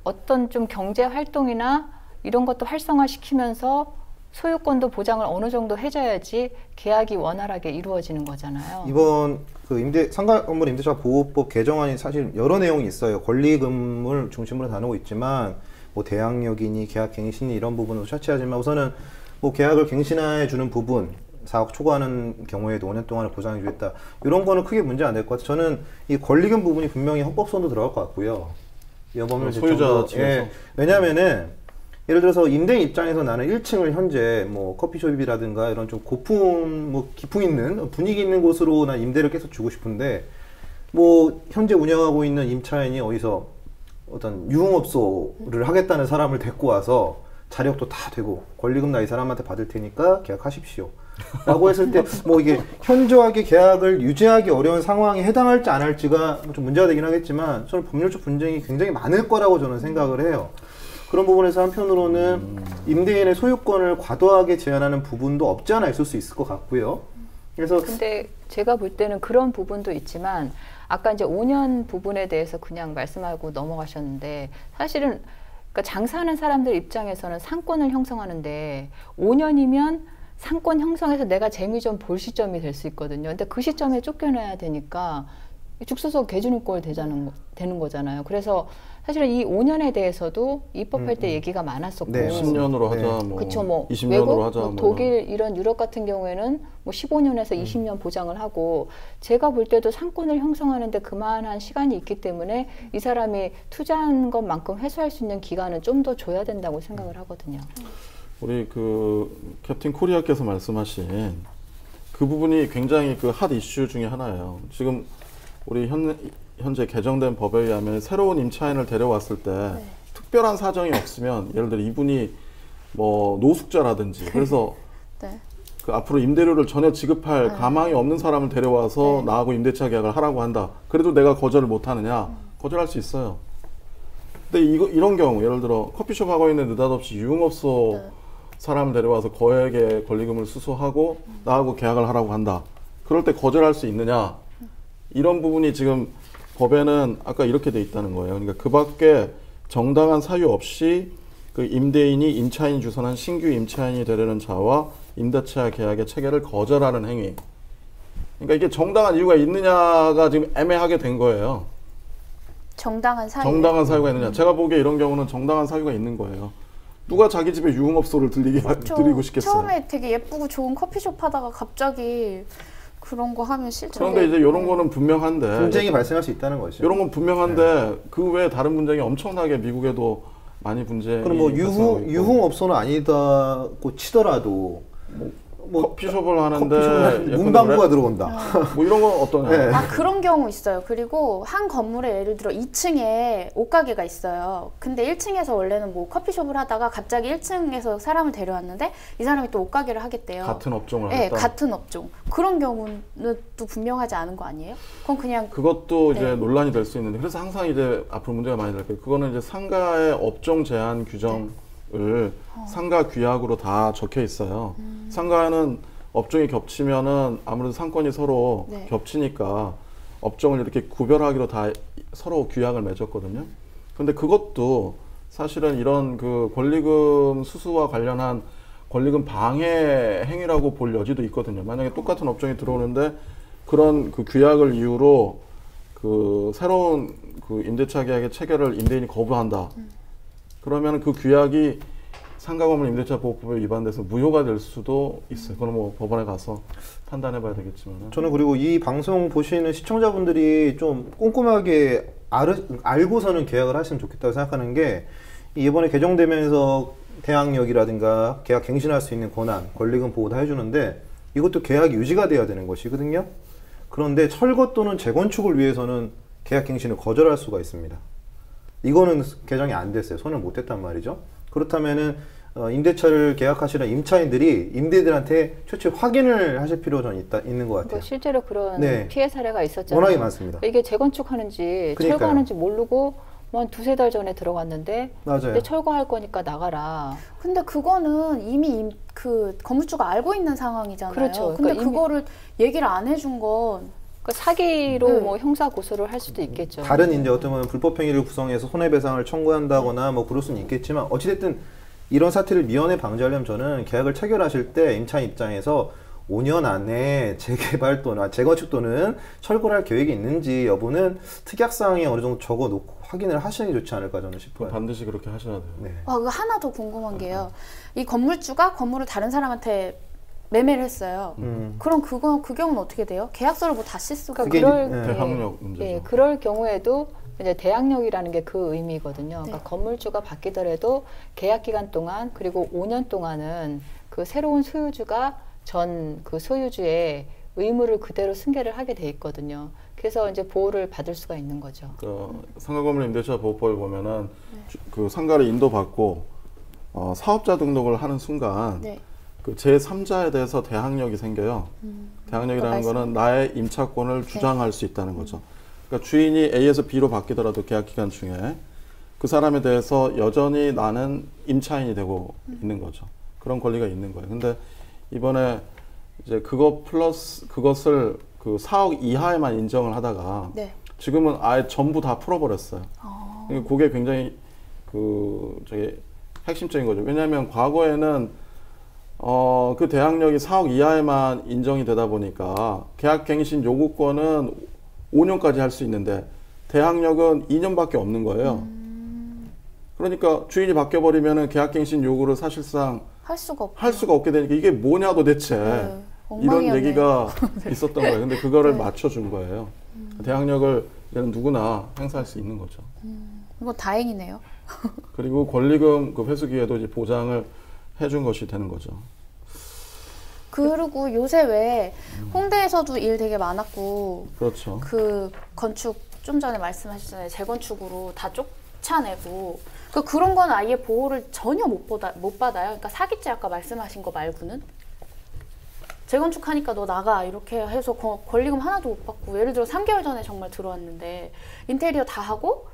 어떤 좀 경제 활동이나 이런 것도 활성화시키면서 소유권도 보장을 어느 정도 해줘야지 계약이 원활하게 이루어지는 거잖아요. 이번 그 상가건물 임대차 보호법 개정안이 사실 여러 내용이 있어요. 권리금을 중심으로 다루고 있지만 뭐 대항력이니 계약 갱신이 이런 부분을 차치하지만 우선은 뭐 계약을 갱신해 주는 부분 4억 초과하는 경우에도 5년 동안을 보장해 주겠다. 이런 거는 크게 문제 안 될 것 같아요. 저는 이 권리금 부분이 분명히 헌법소원도 들어갈 것 같고요. 이번 소유자 측에서. 왜냐하면은 예를 들어서 임대인 입장에서 나는 1층을 현재 뭐 커피숍이라든가 이런 좀 고품 뭐 기품 있는 분위기 있는 곳으로 난 임대를 계속 주고 싶은데 뭐 현재 운영하고 있는 임차인이 어디서 어떤 유흥업소를 하겠다는 사람을 데리고 와서 자력도 다 되고 권리금 나 이 사람한테 받을 테니까 계약하십시오 라고 했을 때 뭐 이게 현저하게 계약을 유지하기 어려운 상황에 해당할지 안 할지가 좀 문제가 되긴 하겠지만 저는 법률적 분쟁이 굉장히 많을 거라고 저는 생각을 해요. 그런 부분에서 한편으로는 임대인의 소유권을 과도하게 제한하는 부분도 없지 않아 있을 수 있을 것 같고요. 그래서 근데 제가 볼 때는 그런 부분도 있지만 아까 이제 5년 부분에 대해서 그냥 말씀하고 넘어가셨는데 사실은 그러니까 장사하는 사람들 입장에서는 상권을 형성하는데 5년이면 상권 형성해서 내가 재미 좀 볼 시점이 될 수 있거든요. 근데 그 시점에 쫓겨나야 되니까 죽소속 개주민권 되는 거잖아요. 그래서 사실은 이 5년에 대해서도 입법할 때 얘기가 많았었고, 네, 10년으로 하자, 뭐 그쵸, 뭐 20년으로 외국, 하자, 뭐 뭐 독일 이런 유럽 같은 경우에는 뭐 15년에서 20년 보장을 하고, 제가 볼 때도 상권을 형성하는데 그만한 시간이 있기 때문에 이 사람이 투자한 것만큼 회수할 수 있는 기간은 좀 더 줘야 된다고 생각을 하거든요. 우리 그 캡틴 코리아께서 말씀하신 그 부분이 굉장히 그 핫 이슈 중에 하나예요. 지금 우리 현재 개정된 법에 의하면 새로운 임차인을 데려왔을 때 특별한 사정이 없으면, 예를 들어 이분이 뭐 노숙자라든지 그래서 네. 그 앞으로 임대료를 전혀 지급할 가망이 없는 사람을 데려와서 나하고 임대차 계약을 하라고 한다. 그래도 내가 거절을 못 하느냐? 거절할 수 있어요. 근데 이런 경우, 예를 들어 커피숍 하고 있는 느닷없이 유흥업소 사람을 데려와서 거액의 권리금을 수수하고 나하고 계약을 하라고 한다. 그럴 때 거절할 수 있느냐? 이런 부분이 지금 법에는 아까 이렇게 돼 있다는 거예요. 그러니까 그 밖에 정당한 사유 없이 그 임대인이 임차인이 주선한 신규 임차인이 되려는 자와 임대차 계약의 체결을 거절하는 행위. 그러니까 이게 정당한 이유가 있느냐가 지금 애매하게 된 거예요. 정당한 사유. 정당한 사유가 있느냐. 제가 보기에 이런 경우는 정당한 사유가 있는 거예요. 누가 자기 집에 유흥업소를 드리고 싶겠어요. 처음에 되게 예쁘고 좋은 커피숍 하다가 갑자기 그런 거 하면 실제로. 그런데 이제 이런 거는 분명한데 분쟁이 발생할 수 있다는 거죠. 이런 건 분명한데 그 외에 다른 분쟁이 엄청나게 미국에도 많이 분쟁이. 그럼 뭐 발생하고 있고. 유흥업소는 아니다고 치더라도 뭐 커피숍을 하는데 커피숍은 문방구가 들어온다. 뭐 이런 건 어떠냐? 네. 아, 그런 경우 있어요. 그리고 한 건물에 예를 들어 2층에 옷가게가 있어요. 근데 1층에서 원래는 뭐 커피숍을 하다가 갑자기 1층에서 사람을 데려왔는데 이 사람이 또 옷가게를 하겠대요. 같은 업종을 네, 하겠다. 같은 업종. 그런 경우는 또 분명하지 않은 거 아니에요? 그건 그냥 그것도 이제 네. 논란이 될 수 있는데, 그래서 항상 이제 앞으로 문제가 많이 될 거예요. 그거는 이제 상가의 업종 제한 규정을 상가 규약으로 다 적혀 있어요. 상가는 업종이 겹치면은 아무래도 상권이 서로 네. 겹치니까 업종을 이렇게 구별하기로 다 서로 규약을 맺었거든요. 근데 그것도 사실은 이런 그 권리금 수수와 관련한 권리금 방해 행위라고 볼 여지도 있거든요. 만약에 똑같은 업종이 들어오는데 그런 그 규약을 이유로 그 새로운 그 임대차 계약의 체결을 임대인이 거부한다. 그러면 그 규약이 상가건물 임대차 보호법에 위반돼서 무효가 될 수도 있어요. 그건 뭐 법원에 가서 판단해봐야 되겠지만. 저는 그리고 이 방송 보시는 시청자분들이 좀 꼼꼼하게 알고서는 계약을 하시면 좋겠다고 생각하는 게, 이번에 개정되면서 대항력이라든가 계약 갱신할 수 있는 권한, 권리금 보호 다 해주는데 이것도 계약이 유지가 돼야 되는 것이거든요. 그런데 철거 또는 재건축을 위해서는 계약 갱신을 거절할 수가 있습니다. 이거는 개정이 안 됐어요. 손을 못 댔단 말이죠. 그렇다면은 임대차를 계약하시는 임차인들이 임대인들한테 최초에 확인을 하실 필요가 있는 것 같아요. 실제로 그런 네. 피해 사례가 있었잖아요. 워낙에 많습니다. 이게 재건축하는지 그러니까요. 철거하는지 모르고 뭐 한 두세 달 전에 들어갔는데 맞아요. 근데 철거할 거니까 나가라. 근데 그거는 이미 그 건물주가 알고 있는 상황이잖아요. 그렇죠. 근데 그러니까 그거를 얘기를 안 해준 건 그러니까 사기로 네. 뭐 형사 고소를 할 수도 있겠죠. 다른 이제 어떤 불법 행위를 구성해서 손해배상을 청구한다거나 뭐 그럴 수는 있겠지만, 어찌됐든 이런 사태를 미연에 방지하려면 저는 계약을 체결하실 때 임차인 입장에서 5년 안에 재개발 또는 재건축 또는 철거를 할 계획이 있는지 여부는 특약사항에 어느 정도 적어놓고 확인을 하시는 게 좋지 않을까 저는 싶어요. 반드시 그렇게 하셔야 돼요. 네. 그거 하나 더 궁금한 게요. 이 건물주가 건물을 다른 사람한테 매매를 했어요. 그럼 그 경우는 어떻게 돼요? 계약서를 뭐 다시 쓰고 그게 그럴 이제, 대항력 문제죠. 예, 그럴 경우에도 이제 대항력이라는 게 그 의미거든요. 그러니까 건물주가 바뀌더라도 계약 기간 동안 그리고 5년 동안은 그 새로운 소유주가 전 그 소유주의 의무를 그대로 승계를 하게 돼 있거든요. 그래서 이제 보호를 받을 수가 있는 거죠. 그 상가건물 임대차 보호법에 보면은 그 상가를 인도받고 사업자 등록을 하는 순간 그 제3자에 대해서 대항력이 생겨요. 대항력이라는 거는 나의 임차권을 주장할 수 있다는 거죠. 그러니까 주인이 A에서 B로 바뀌더라도 계약 기간 중에 그 사람에 대해서 여전히 나는 임차인이 되고 있는 거죠. 그런 권리가 있는 거예요. 근데 이번에 이제 그거 플러스 그것을 그 4억 이하에만 인정을 하다가 지금은 아예 전부 다 풀어버렸어요. 그러니까 그게 굉장히 핵심적인 거죠. 왜냐하면 과거에는 그 대항력이 4억 이하에만 인정이 되다 보니까 계약갱신 요구권은 5년까지 할 수 있는데 대항력은 2년밖에 없는 거예요. 그러니까 주인이 바뀌어버리면 계약갱신 요구를 사실상 할 수가 없게 되니까 이게 뭐냐 도대체 이런 엉망이었네. 얘기가 있었던 거예요. 근데 그거를 맞춰준 거예요. 대항력을 얘는 누구나 행사할 수 있는 거죠. 이거 다행이네요. 그리고 권리금 그 회수 기회도 이제 보장을 해준 것이 되는 거죠. 그리고 요새 왜 홍대에서도 일 되게 많았고 그렇죠. 그 건축 좀 전에 말씀하셨잖아요. 재건축으로 다 쫓아내고 그런 건 아예 보호를 전혀 못 받아요. 그러니까 사기죄 아까 말씀하신 거 말고는 재건축하니까 너 나가 이렇게 해서 권리금 하나도 못 받고 예를 들어 3개월 전에 정말 들어왔는데 인테리어 다 하고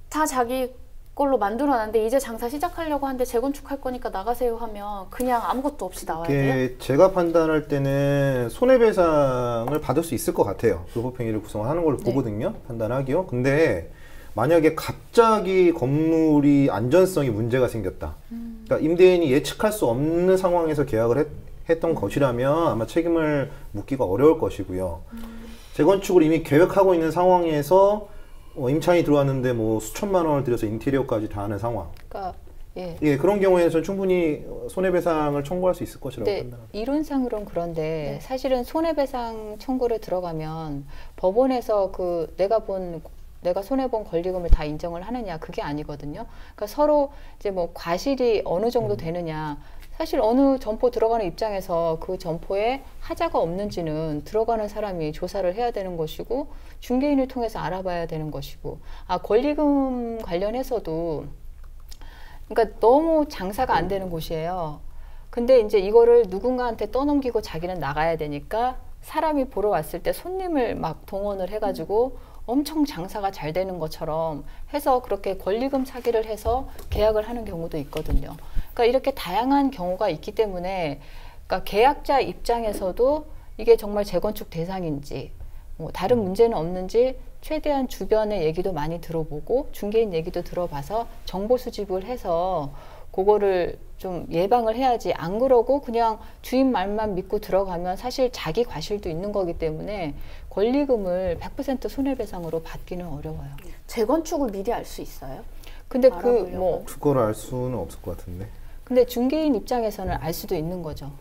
다 자기 걸로 만들어놨는데 이제 장사 시작하려고 하는데 재건축할 거니까 나가세요 하면 그냥 아무것도 없이 나와야 돼요? 제가 판단할 때는 손해배상을 받을 수 있을 것 같아요. 불법행위를 구성하는 걸로 보거든요. 판단하기요. 근데 만약에 갑자기 건물이 안전성이 문제가 생겼다. 그러니까 임대인이 예측할 수 없는 상황에서 계약을 했던 것이라면 아마 책임을 묻기가 어려울 것이고요. 재건축을 이미 계획하고 있는 상황에서 임차인이 들어왔는데 뭐 수천만 원을 들여서 인테리어까지 다 하는 상황. 그러니까 예, 그런 경우에는 충분히 손해배상을 청구할 수 있을 것이라고 판단합니다. 이론상으로는 그런데 사실은 손해배상 청구를 들어가면 법원에서 내가 손해본 권리금을 다 인정을 하느냐 그게 아니거든요. 그러니까 서로 이제 뭐 과실이 어느 정도 되느냐. 사실 어느 점포 들어가는 입장에서 그 점포에 하자가 없는지는 들어가는 사람이 조사를 해야 되는 것이고 중개인을 통해서 알아봐야 되는 것이고 권리금 관련해서도 그러니까 너무 장사가 안 되는 곳이에요. 근데 이제 이거를 누군가한테 떠넘기고 자기는 나가야 되니까 사람이 보러 왔을 때 손님을 막 동원을 해가지고 엄청 장사가 잘 되는 것처럼 해서 그렇게 권리금 사기를 해서 계약을 하는 경우도 있거든요. 그러니까 이렇게 다양한 경우가 있기 때문에 그러니까 계약자 입장에서도 이게 정말 재건축 대상인지 뭐 다른 문제는 없는지 최대한 주변의 얘기도 많이 들어보고 중개인 얘기도 들어봐서 정보 수집을 해서 그거를 좀 예방을 해야지 안 그러고 그냥 주인 말만 믿고 들어가면 사실 자기 과실도 있는 거기 때문에 권리금을 100% 손해배상으로 받기는 어려워요. 재건축을 미리 알 수 있어요? 근데 그걸 알 수는 없을 것 같은데. 근데 중개인 입장에서는 알 수도 있는 거죠.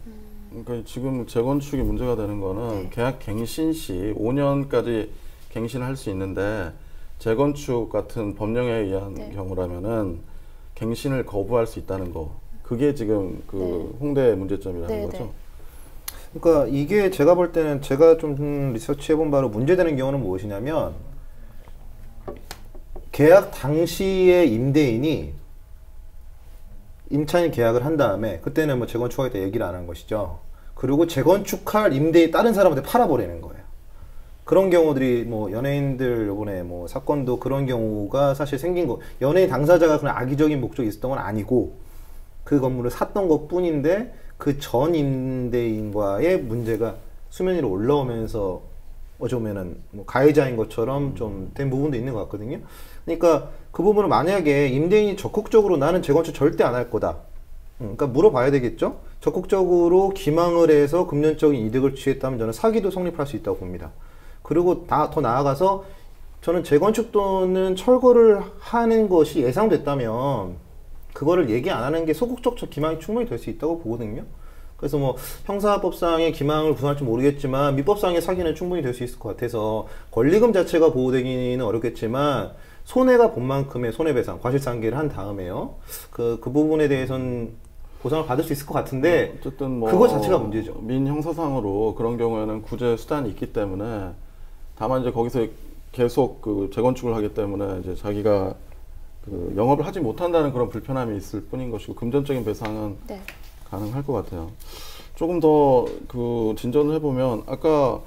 그러니까 지금 재건축이 문제가 되는 거는 계약 갱신 시 5년까지 갱신을 할 수 있는데 재건축 같은 법령에 의한 경우라면은 갱신을 거부할 수 있다는 거. 그게 지금 그 홍대 문제점이라는 거죠. 그러니까 이게 제가 볼 때는 제가 좀 리서치해본 바로 문제되는 경우는 무엇이냐면 계약 당시에 임대인이 임차인 계약을 한 다음에 그때는 뭐 재건축하겠다 얘기를 안 한 것이죠. 그리고 재건축할 임대인 다른 사람한테 팔아버리는 거예요. 그런 경우들이 뭐 연예인들 요번에 뭐 사건도 그런 경우가 사실 생긴 거. 연예인 당사자가 그냥 악의적인 목적이 있었던 건 아니고 그 건물을 샀던 것 뿐인데 그 전 임대인과의 문제가 수면 위로 올라오면서 어쩌면은 뭐 가해자인 것처럼 좀 된 부분도 있는 것 같거든요. 그러니까 그 부분을 만약에 임대인이 적극적으로 나는 재건축 절대 안 할 거다. 그러니까 물어봐야 되겠죠. 적극적으로 기망을 해서 금전적인 이득을 취했다면 저는 사기도 성립할 수 있다고 봅니다. 그리고 더 나아가서 저는 재건축 또는 철거를 하는 것이 예상됐다면 그거를 얘기 안 하는 게 소극적 기망이 충분히 될 수 있다고 보거든요. 그래서 뭐 형사법상의 기망을 구성할지 모르겠지만 민법상의 사기는 충분히 될 수 있을 것 같아서 권리금 자체가 보호되기는 어렵겠지만 손해가 본 만큼의 손해배상, 과실상계를 한 다음에요. 그 부분에 대해서는 보상을 받을 수 있을 것 같은데 어쨌든 뭐 그거 자체가 문제죠. 민형사상으로 그런 경우에는 구제 수단이 있기 때문에 다만 이제 거기서 계속 그 재건축을 하기 때문에 이제 자기가 그 영업을 하지 못한다는 그런 불편함이 있을 뿐인 것이고 금전적인 배상은 가능할 것 같아요. 조금 더 그 진전을 해보면 아까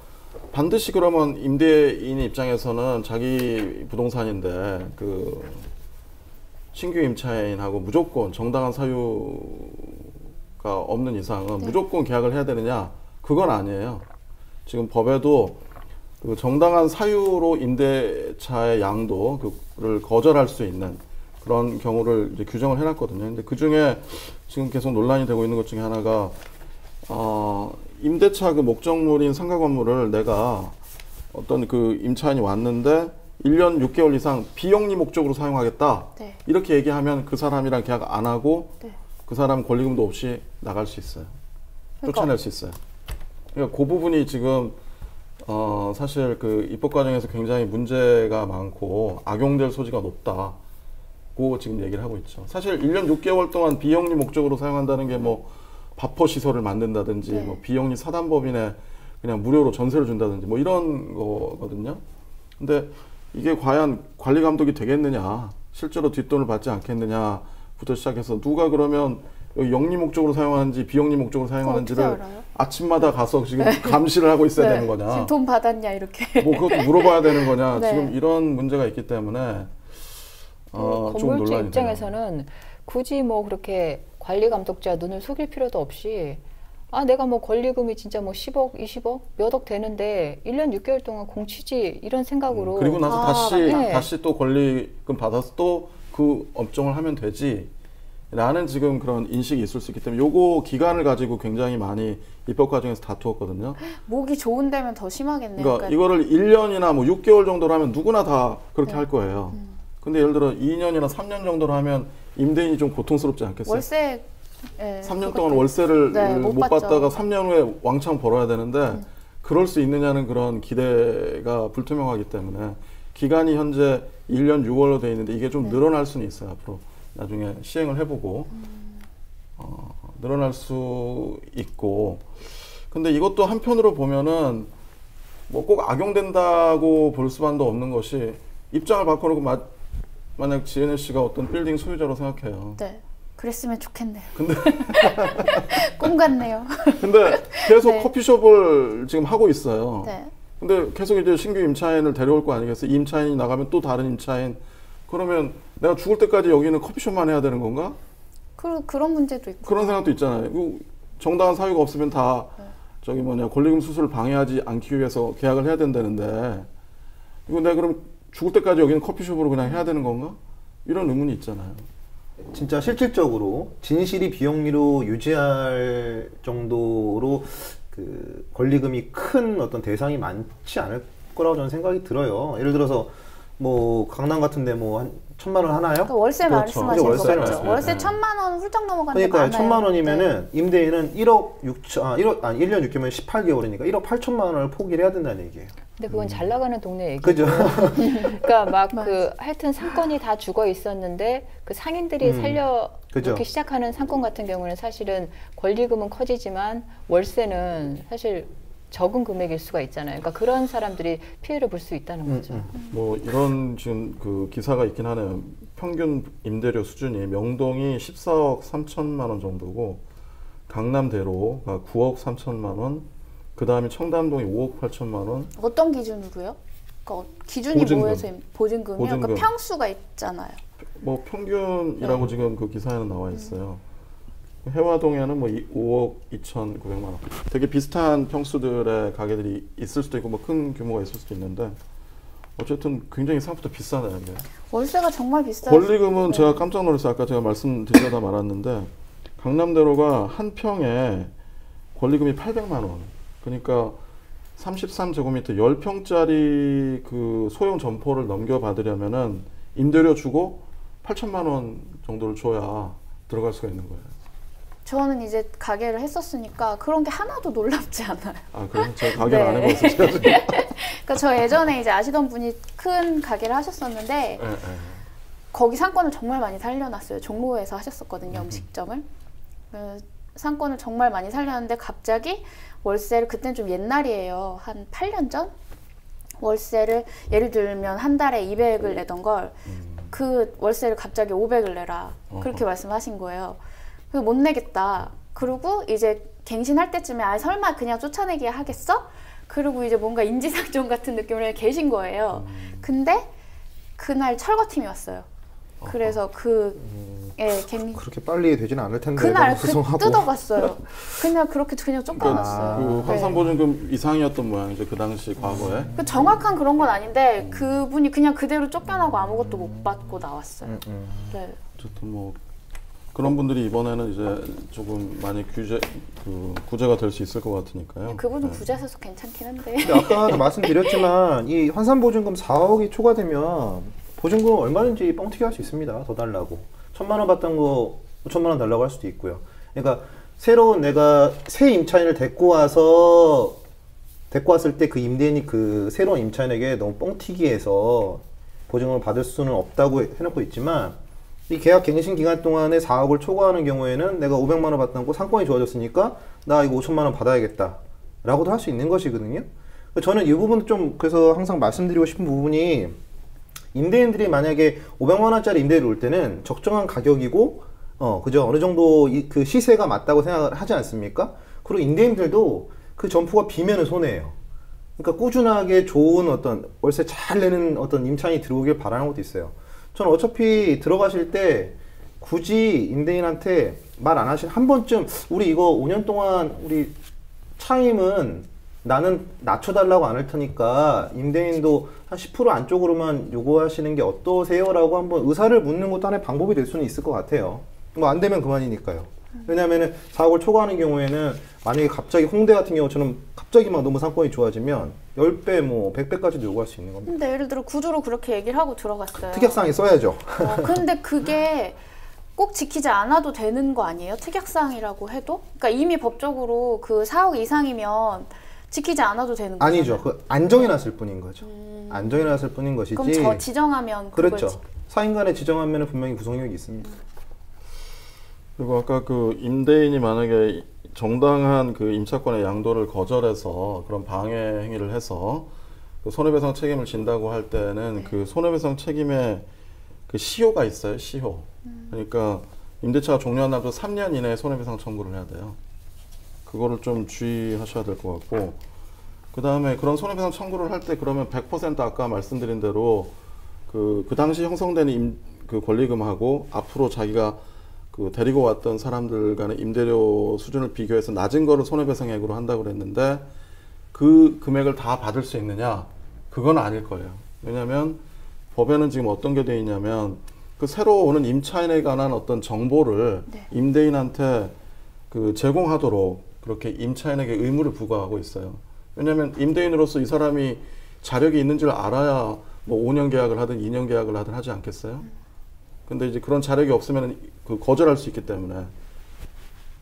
반드시 그러면 임대인 입장에서는 자기 부동산인데 그 신규 임차인하고 무조건 정당한 사유가 없는 이상은 무조건 계약을 해야 되느냐? 그건 아니에요. 지금 법에도 그 정당한 사유로 임대차의 양도를 거절할 수 있는 그런 경우를 이제 규정을 해놨거든요. 근데 그 중에 지금 계속 논란이 되고 있는 것 중에 하나가 임대차 그 목적물인 상가 건물을 내가 어떤 그 임차인이 왔는데 1년 6개월 이상 비영리 목적으로 사용하겠다. 네. 이렇게 얘기하면 그 사람이랑 계약 안 하고 네. 그 사람 권리금도 없이 나갈 수 있어요. 그러니까 쫓아낼 수 있어요. 그러니까 그 부분이 지금 사실 그 입법 과정에서 굉장히 문제가 많고 악용될 소지가 높다고 지금 얘기를 하고 있죠. 사실 1년 6개월 동안 비영리 목적으로 사용한다는 게 뭐 밥포 시설을 만든다든지 네. 뭐 비영리 사단법인에 그냥 무료로 전세를 준다든지 뭐 이런 거거든요. 근데 이게 과연 관리 감독이 되겠느냐, 실제로 뒷돈을 받지 않겠느냐부터 시작해서 누가 그러면 여기 영리 목적으로 사용하는지 비영리 목적으로 사용하는지를 알아요? 아침마다 가서 지금 감시를 하고 있어야 되는 거냐, 지금 돈 받았냐 이렇게. 뭐 그것도 물어봐야 되는 거냐, 네. 지금 이런 문제가 있기 때문에 좀 건물주 논란이 입장에서는 굳이 뭐 그렇게 관리 감독자 눈을 속일 필요도 없이 내가 뭐 권리금이 진짜 뭐 10억, 20억, 몇 억 되는데 1년 6개월 동안 공치지 이런 생각으로 그리고 나서 네. 다시 또 권리금 받아서 또 그 업종을 하면 되지 라는 지금 그런 인식이 있을 수 있기 때문에 요거 기간을 가지고 굉장히 많이 입법 과정에서 다투었거든요. 목이 좋은 데면 더 심하겠네요. 그러니까 이거를 1년이나 뭐 6개월 정도로 하면 누구나 다 그렇게 네. 할 거예요. 근데 예를 들어 2년이나 3년 정도로 하면 임대인이 좀 고통스럽지 않겠어요? 월세 3년 동안 월세를 네, 못 못 받죠. 받다가 3년 후에 왕창 벌어야 되는데 그럴 수 있느냐는 그런 기대가 불투명하기 때문에 기간이 현재 1년 6월로 돼 있는데 이게 좀 늘어날 수는 있어요. 앞으로 나중에 시행을 해보고 늘어날 수 있고, 근데 이것도 한편으로 보면은 뭐 꼭 악용된다고 볼 수만도 없는 것이, 입장을 바꿔놓고 만약 지은혜 씨가 어떤 빌딩 소유자로 생각해요. 네, 그랬으면 좋겠네요. 근데 꿈 같네요. 근데 계속 네. 커피숍을 지금 하고 있어요. 네. 근데 계속 이제 신규 임차인을 데려올 거 아니겠어요? 이 임차인이 나가면 또 다른 임차인. 그러면 내가 죽을 때까지 여기는 커피숍만 해야 되는 건가? 그런 문제도 있고. 그런 생각도 있잖아요. 정당한 사유가 없으면 다 권리금 수수를 방해하지 않기 위해서 계약을 해야 된다는데, 이거 내가 그럼 죽을 때까지 여기는 커피숍으로 그냥 해야 되는 건가? 이런 의문이 있잖아요. 진짜 실질적으로 진실이 비영리로 유지할 정도로 그 권리금이 큰 어떤 대상이 많지 않을 거라고 저는 생각이 들어요. 예를 들어서 뭐 강남 같은데 뭐 한 1,000만 원 하나요? 그러니까 월세 말씀하시는 월세를 거죠. 말씀해요. 월세 네. 1,000만 원 훌쩍 넘어가는 데 그러니까 많아요. 1,000만 원이면은 네. 임대인은 1년 6개월이면 18개월이니까 1억 8천만 원을 포기를 해야 된다는 얘기예요. 근데 그건 잘 나가는 동네 얘기고. 그죠? 그러니까 막 하여튼 상권이 다 죽어 있었는데 그 상인들이 살려 그죠. 이렇게 시작하는 상권 같은 경우는 사실은 권리금은 커지지만 월세는 사실 적은 금액일 수가 있잖아요. 그러니까 그런 사람들이 피해를 볼 수 있다는 거죠. 뭐 이런 지금 그 기사가 있긴 하네요. 평균 임대료 수준이 명동이 14억 3천만 원 정도고, 강남대로가 9억 3천만 원, 그 다음에 청담동이 5억 8천만 원. 어떤 기준으로요? 그러니까 기준이 보증금. 뭐여서 보증금이요? 보증금. 그러니까 평수가 있잖아요. 뭐 평균이라고 지금 그 기사에는 나와 있어요. 해화동에는 뭐 5억 2,900만 원. 되게 비슷한 평수들의 가게들이 있을 수도 있고 뭐 큰 규모가 있을 수도 있는데, 어쨌든 굉장히 생각보다 비싸네요. 이게. 월세가 정말 비싸요. 권리금은 제가 깜짝 놀랐어요. 아까 제가 말씀드리려다 말았는데, 강남대로가 한 평에 권리금이 800만 원. 그러니까 33제곱미터 10평짜리 그 소형 점포를 넘겨받으려면은 임대료 주고 8천만 원 정도를 줘야 들어갈 수가 있는 거예요. 저는 이제 가게를 했었으니까 그런 게 하나도 놀랍지 않아요. 아, 그래요? 제가 가게를 네. 안 해봐서 제가 지금. 그러니까 저 예전에 이제 아시던 분이 큰 가게를 하셨었는데 거기 상권을 정말 많이 살려놨어요. 종로에서 하셨었거든요, 음식점을. 상권을 정말 많이 살렸는데 갑자기 월세를, 그때는 좀 옛날이에요. 한 8년 전? 월세를 예를 들면 한 달에 200을 내던 걸 그 월세를 갑자기 500을 내라. 그렇게 말씀하신 거예요. 그래서 못 내겠다. 그리고 이제 갱신할 때쯤에 설마 그냥 쫓아내기 하겠어? 그리고 이제 뭔가 인지상정 같은 느낌으로 계신 거예요. 근데 그날 철거팀이 왔어요. 그래서 그렇게 빨리 되지는 않을 텐데 그날 소송하고. 뜯어갔어요. 그냥 그렇게 그냥 쫓겨났어요. 그 환산보증금 이상이었던 모양이죠. 그 당시 과거에. 그 정확한 그런 건 아닌데 그분이 그냥 그대로 쫓겨나고 아무것도 못 받고 나왔어요. 네. 어쨌든 뭐 그런 분들이 이번에는 이제 조금 많이 구제가 될 수 있을 것 같으니까요. 그분은 네. 부자셔서 괜찮긴 한데. 근데 아까 말씀드렸지만 이 환산보증금 4억이 초과되면 보증금 얼마든지 뻥튀기 할 수 있습니다. 더 달라고. 1,000만 원 받던 거 5천만 원 달라고 할 수도 있고요. 그러니까 새로운 내가 새 임차인을 데리고 왔을 때 그 임대인이 그 새로운 임차인에게 너무 뻥튀기해서 보증금을 받을 수는 없다고 해놓고 있지만 이 계약 갱신 기간 동안에 4억을 초과하는 경우에는 내가 500만 원 받던 거 상권이 좋아졌으니까 나 이거 5천만 원 받아야겠다 라고도 할 수 있는 것이거든요. 저는 이 부분도 좀 그래서 항상 말씀드리고 싶은 부분이 임대인들이 만약에 500만 원짜리 임대를 올 때는 적정한 가격이고 그죠? 어느 정도 그 시세가 맞다고 생각을 하지 않습니까? 그리고 임대인들도 그 점포가 비면은 손해예요. 그러니까 꾸준하게 좋은 어떤 월세 잘 내는 어떤 임차인이 들어오길 바라는 것도 있어요. 저는 어차피 들어가실 때 굳이 임대인한테 말 안 하신 한 번쯤 우리 이거 5년 동안 우리 차임은 나는 낮춰달라고 안 할 테니까 임대인도 한 10% 안쪽으로만 요구하시는 게 어떠세요? 라고 한번 의사를 묻는 것도 하나의 방법이 될 수는 있을 것 같아요. 뭐 안 되면 그만이니까요. 왜냐면은 4억을 초과하는 경우에는 만약에 갑자기 홍대 같은 경우처럼 갑자기 막 너무 상권이 좋아지면 10배 뭐 100배까지도 요구할 수 있는 겁니다. 근데 예를 들어 구조로 그렇게 얘기를 하고 들어갔어요. 특약사항에 써야죠. 근데 그게 꼭 지키지 않아도 되는 거 아니에요? 특약사항이라고 해도? 그러니까 이미 법적으로 그 4억 이상이면 지키지 않아도 되는 거죠? 아니죠. 그 안 정해놨을 뿐인 거죠. 안 정해놨을 뿐인 것이지. 그럼 저 지정하면 그렇죠. 사인간에 지정하면 분명히 구속력이 있습니다. 그리고 아까 그 임대인이 만약에 정당한 그 임차권의 양도를 거절해서 그런 방해 행위를 해서 그 손해배상 책임을 진다고 할 때는 그 손해배상 책임의 그 시효가 있어요. 시효. 그러니까 임대차가 종료한 날부터 3년 이내에 손해배상 청구를 해야 돼요. 그거를 좀 주의하셔야 될 것 같고, 그 다음에 그런 손해배상 청구를 할 때 그러면 100% 아까 말씀드린 대로 그 당시 형성된 그 권리금하고 앞으로 자기가 그 데리고 왔던 사람들 간의 임대료 수준을 비교해서 낮은 거를 손해배상액으로 한다고 그랬는데 그 금액을 다 받을 수 있느냐? 그건 아닐 거예요. 왜냐하면 법에는 지금 어떤 게 되어 있냐면 그 새로 오는 임차인에 관한 어떤 정보를 임대인한테 그 제공하도록 그렇게 임차인에게 의무를 부과하고 있어요. 왜냐하면 임대인으로서 이 사람이 자력이 있는지를 알아야 뭐 5년 계약을 하든 2년 계약을 하든 하지 않겠어요? 근데 이제 그런 자력이 없으면 그 거절할 수 있기 때문에.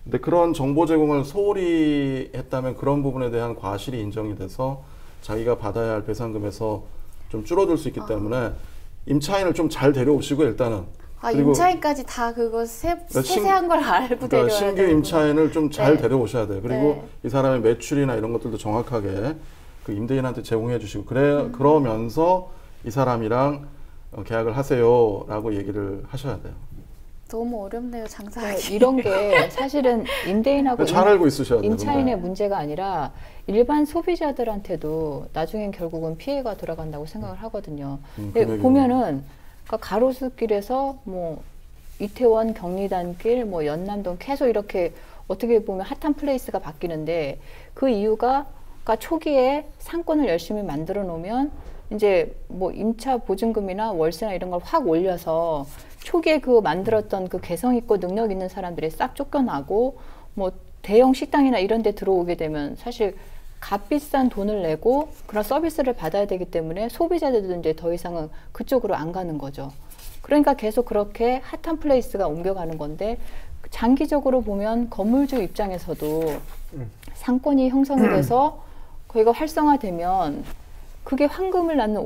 근데 그런 정보 제공을 소홀히 했다면 그런 부분에 대한 과실이 인정이 돼서 자기가 받아야 할 배상금에서 좀 줄어들 수 있기 때문에 임차인을 좀 잘 데려오시고 일단은. 그리고 임차인까지 다 그거 세세한 걸 알고 데려와야 돼요. 신규 임차인을 좀 잘 데려오셔야 돼요. 그리고 이 사람의 매출이나 이런 것들도 정확하게 그 임대인한테 제공해 주시고 그러면서 이 사람이랑 계약을 하세요라고 얘기를 하셔야 돼요. 너무 어렵네요, 장사하기. 이런 게 사실은 임대인하고 잘 알고 있으셔야 돼요. 임차인의 문제가 아니라 일반 소비자들한테도 나중엔 결국은 피해가 돌아간다고 생각을 하거든요. 근데 보면은 그러니까 가로수길에서 뭐 이태원 경리단길, 뭐 연남동 계속 이렇게 어떻게 보면 핫한 플레이스가 바뀌는데 그 이유가 그러니까 초기에 상권을 열심히 만들어 놓으면 이제 뭐 임차 보증금이나 월세나 이런 걸 확 올려서 초기에 그 만들었던 그 개성 있고 능력 있는 사람들이 싹 쫓겨나고 뭐 대형 식당이나 이런 데 들어오게 되면 사실 값비싼 돈을 내고 그런 서비스를 받아야 되기 때문에 소비자들도 이제 더 이상은 그쪽으로 안 가는 거죠. 그러니까 계속 그렇게 핫한 플레이스가 옮겨가는 건데 장기적으로 보면 건물주 입장에서도 상권이 형성이 돼서 거기가 활성화되면 그게 황금을 낳는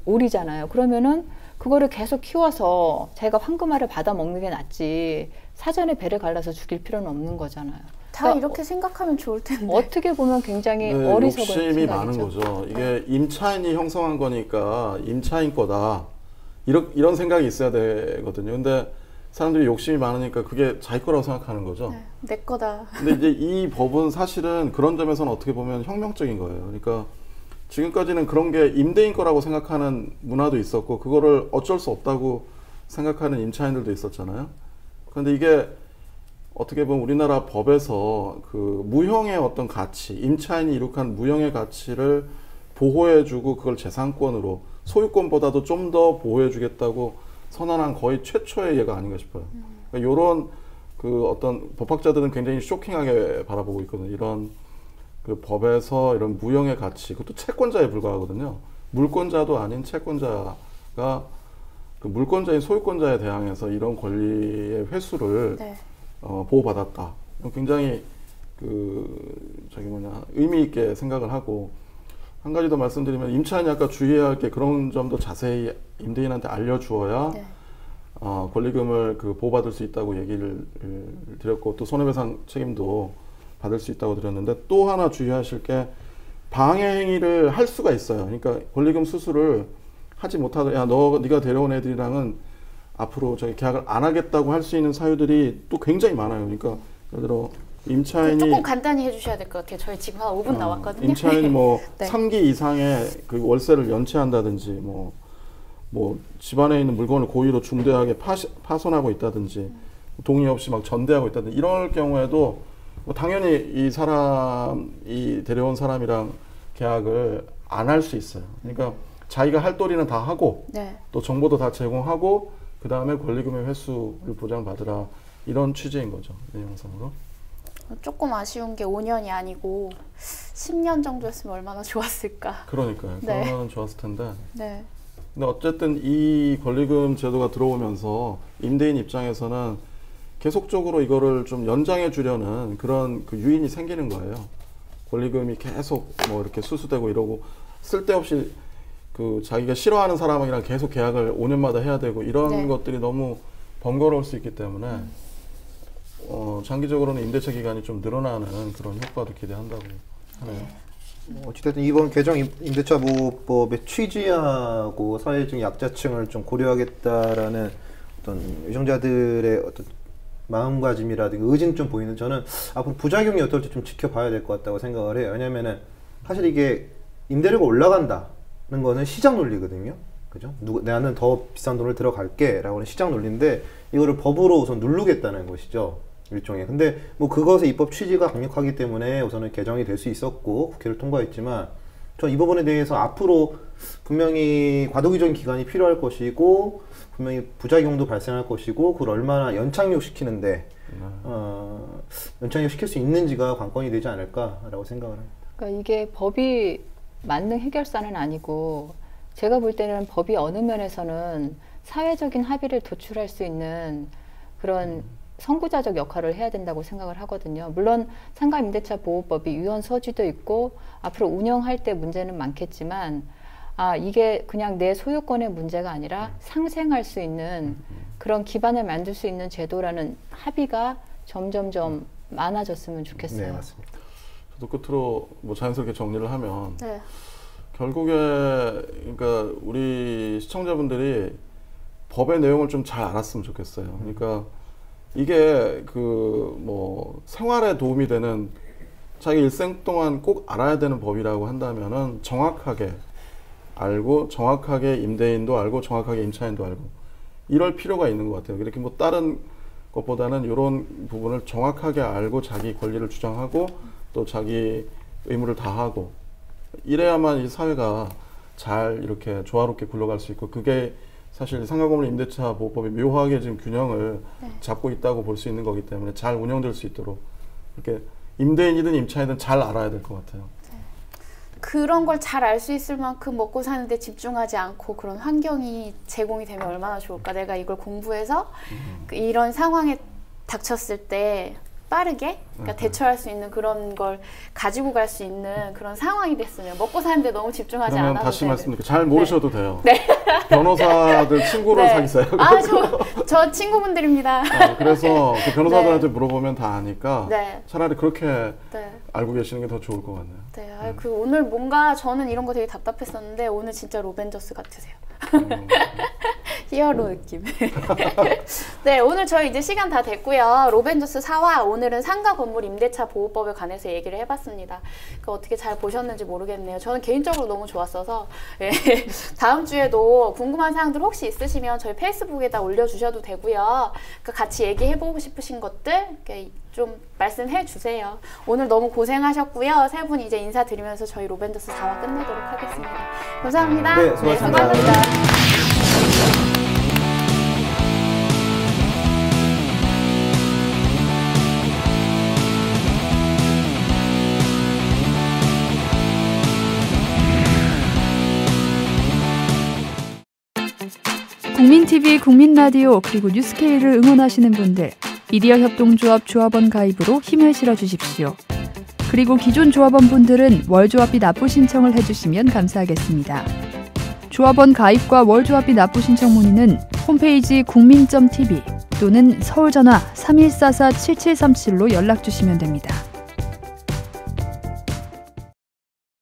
오리잖아요. 그러면은 그거를 계속 키워서 자기가 황금알을 받아 먹는 게 낫지 사전에 배를 갈라서 죽일 필요는 없는 거잖아요. 다 그러니까 이렇게 생각하면 좋을 텐데. 어떻게 보면 굉장히 어리석은 욕심이 생각이죠. 많은 거죠. 이게 임차인이 형성한 거니까 임차인 거다. 이런 생각이 있어야 되거든요. 근데 사람들이 욕심이 많으니까 그게 자기 거라고 생각하는 거죠. 내 거다. 근데 이제 이 법은 사실은 그런 점에서는 어떻게 보면 혁명적인 거예요. 그러니까 지금까지는 그런 게 임대인 거라고 생각하는 문화도 있었고 그거를 어쩔 수 없다고 생각하는 임차인들도 있었잖아요. 그런데 이게 어떻게 보면 우리나라 법에서 그 무형의 어떤 가치, 임차인이 이룩한 무형의 가치를 보호해주고 그걸 재산권으로 소유권보다도 좀 더 보호해주겠다고 선언한 거의 최초의 예가 아닌가 싶어요. 그러니까 이런 그 어떤 법학자들은 굉장히 쇼킹하게 바라보고 있거든요. 이런 그 법에서 이런 무형의 가치, 그것도 채권자에 불과하거든요. 물권자도 아닌 채권자가 그 물권자인 소유권자에 대항해서 이런 권리의 회수를 네. 보호받았다. 굉장히 의미 있게 생각을 하고, 한 가지 더 말씀드리면 임차인이 아까 주의해야 할 게 그런 점도 자세히 임대인한테 알려주어야 네. 권리금을 보호받을 수 있다고 얘기를 드렸고, 또 손해배상 책임도 받을 수 있다고 드렸는데, 또 하나 주의하실 게 방해 행위를 할 수가 있어요. 그러니까 권리금 수수를 하지 못하더라도 야, 네가 데려온 애들이랑은 앞으로 저기 계약을 안 하겠다고 할 수 있는 사유들이 또 굉장히 많아요. 그러니까 예를 들어 임차인이 조금 간단히 해주셔야 될 것 같아요. 저희 지금 한 5분 남았거든요. 임차인이 뭐 네. 3기 이상의 그 월세를 연체한다든지 뭐 집안에 있는 물건을 고의로 중대하게 파손하고 있다든지 동의 없이 막 전대하고 있다든지 이럴 경우에도 뭐 당연히 이 데려온 사람이랑 계약을 안 할 수 있어요. 그러니까 자기가 할 도리는 다 하고 네. 또 정보도 다 제공하고 그 다음에 권리금의 회수를 보장받으라, 이런 취지인 거죠. 내용상으로. 조금 아쉬운 게 5년이 아니고 10년 정도였으면 얼마나 좋았을까. 그러니까요. 네. 그러면 좋았을 텐데. 네. 근데 어쨌든 이 권리금 제도가 들어오면서 임대인 입장에서는 계속적으로 이거를 좀 연장해 주려는 그런 그 유인이 생기는 거예요. 권리금이 계속 뭐 이렇게 수수되고 이러고 쓸데없이 그 자기가 싫어하는 사람이랑 계속 계약을 5년마다 해야 되고 이런 네. 것들이 너무 번거로울 수 있기 때문에 장기적으로는 임대차 기간이 좀 늘어나는 그런 효과도 기대한다고 하네요. 어찌됐든 이번 개정 임대차 보호법의 취지하고 사회적 약자층을 좀 고려하겠다라는 어떤 유정자들의 어떤 마음가짐이라든가 의지는 좀 보이는, 저는 앞으로 부작용이 어떨지 좀 지켜봐야 될 것 같다고 생각을 해요. 왜냐면은 사실 이게 임대료가 올라간다는 거는 시장 논리거든요. 그죠? 나는 더 비싼 돈을 들어갈게 라고 하는 시장 논리인데, 이거를 법으로 우선 누르겠다는 것이죠. 일종의. 근데 뭐 그것의 입법 취지가 강력하기 때문에 우선은 개정이 될 수 있었고 국회를 통과했지만, 전 이 부분에 대해서 앞으로 분명히 과도기적인 기간이 필요할 것이고 분명히 부작용도 발생할 것이고, 그걸 얼마나 연착륙시키는데 연착륙시킬 수 있는지가 관건이 되지 않을까라고 생각을 합니다. 그러니까 이게 법이 만능 해결사는 아니고, 제가 볼 때는 법이 어느 면에서는 사회적인 합의를 도출할 수 있는 그런 선구자적 역할을 해야 된다고 생각을 하거든요. 물론 상가임대차 보호법이 위헌 소지도 있고 앞으로 운영할 때 문제는 많겠지만, 이게 그냥 내 소유권의 문제가 아니라 상생할 수 있는 그런 기반을 만들 수 있는 제도라는 합의가 점점점 많아졌으면 좋겠어요. 네, 맞습니다. 저도 끝으로 뭐 자연스럽게 정리를 하면 네. 결국에 그러니까 우리 시청자분들이 법의 내용을 좀 잘 알았으면 좋겠어요. 그러니까 이게 뭐 생활에 도움이 되는, 자기 일생 동안 꼭 알아야 되는 법이라고 한다면은 정확하게 알고, 정확하게 임대인도 알고, 정확하게 임차인도 알고, 이럴 필요가 있는 것 같아요. 이렇게 뭐 다른 것보다는 이런 부분을 정확하게 알고 자기 권리를 주장하고 또 자기 의무를 다하고, 이래야만 이 사회가 잘 이렇게 조화롭게 굴러갈 수 있고, 그게 사실 상가건물 임대차 보호법이 묘하게 지금 균형을 잡고 있다고 볼 수 있는 거기 때문에 잘 운영될 수 있도록 이렇게 임대인이든 임차인이든 잘 알아야 될 것 같아요. 그런 걸 잘 알 수 있을 만큼 먹고 사는데 집중하지 않고 그런 환경이 제공이 되면 얼마나 좋을까. 내가 이걸 공부해서 이런 상황에 닥쳤을 때 빠르게 그러니까 대처할 수 있는 그런 걸 가지고 갈 수 있는 그런 상황이 됐으면, 먹고 사는데 너무 집중하지 그러면 않아도 다시 말씀드릴게요. 잘 모르셔도 돼요. 네. 변호사들 친구를 사귀세요. 저 친구분들입니다. 그래서 그 변호사들한테 물어보면 다 아니까 네. 차라리 그렇게 네. 알고 계시는 게 더 좋을 것 같네요. 네. 오늘 뭔가 저는 이런 거 되게 답답했었는데 오늘 진짜 로벤져스 같으세요. 히어로 느낌. 네, 오늘 저희 이제 시간 다 됐고요. 로벤져스 4화, 오늘은 상가 건물 임대차 보호법에 관해서 얘기를 해봤습니다. 어떻게 잘 보셨는지 모르겠네요. 저는 개인적으로 너무 좋았어서 다음 주에도 궁금한 사항들 혹시 있으시면 저희 페이스북에다 올려주셔도 되고요. 같이 얘기해보고 싶으신 것들 이렇게 좀 말씀해 주세요. 오늘 너무 고생하셨고요. 세 분 이제 인사드리면서 저희 로벤져스 4화 끝내도록 하겠습니다. 감사합니다. 네, 수고하셨습니다. 수고하셨습니다. 국민TV, 국민라디오 그리고 뉴스케이를 응원하시는 분들, 미디어협동조합 조합원 가입으로 힘을 실어주십시오. 그리고 기존 조합원 분들은 월조합비 납부 신청을 해주시면 감사하겠습니다. 조합원 가입과 월조합비 납부 신청 문의는 홈페이지 국민.tv 또는 서울전화 3144-7737로 연락주시면 됩니다.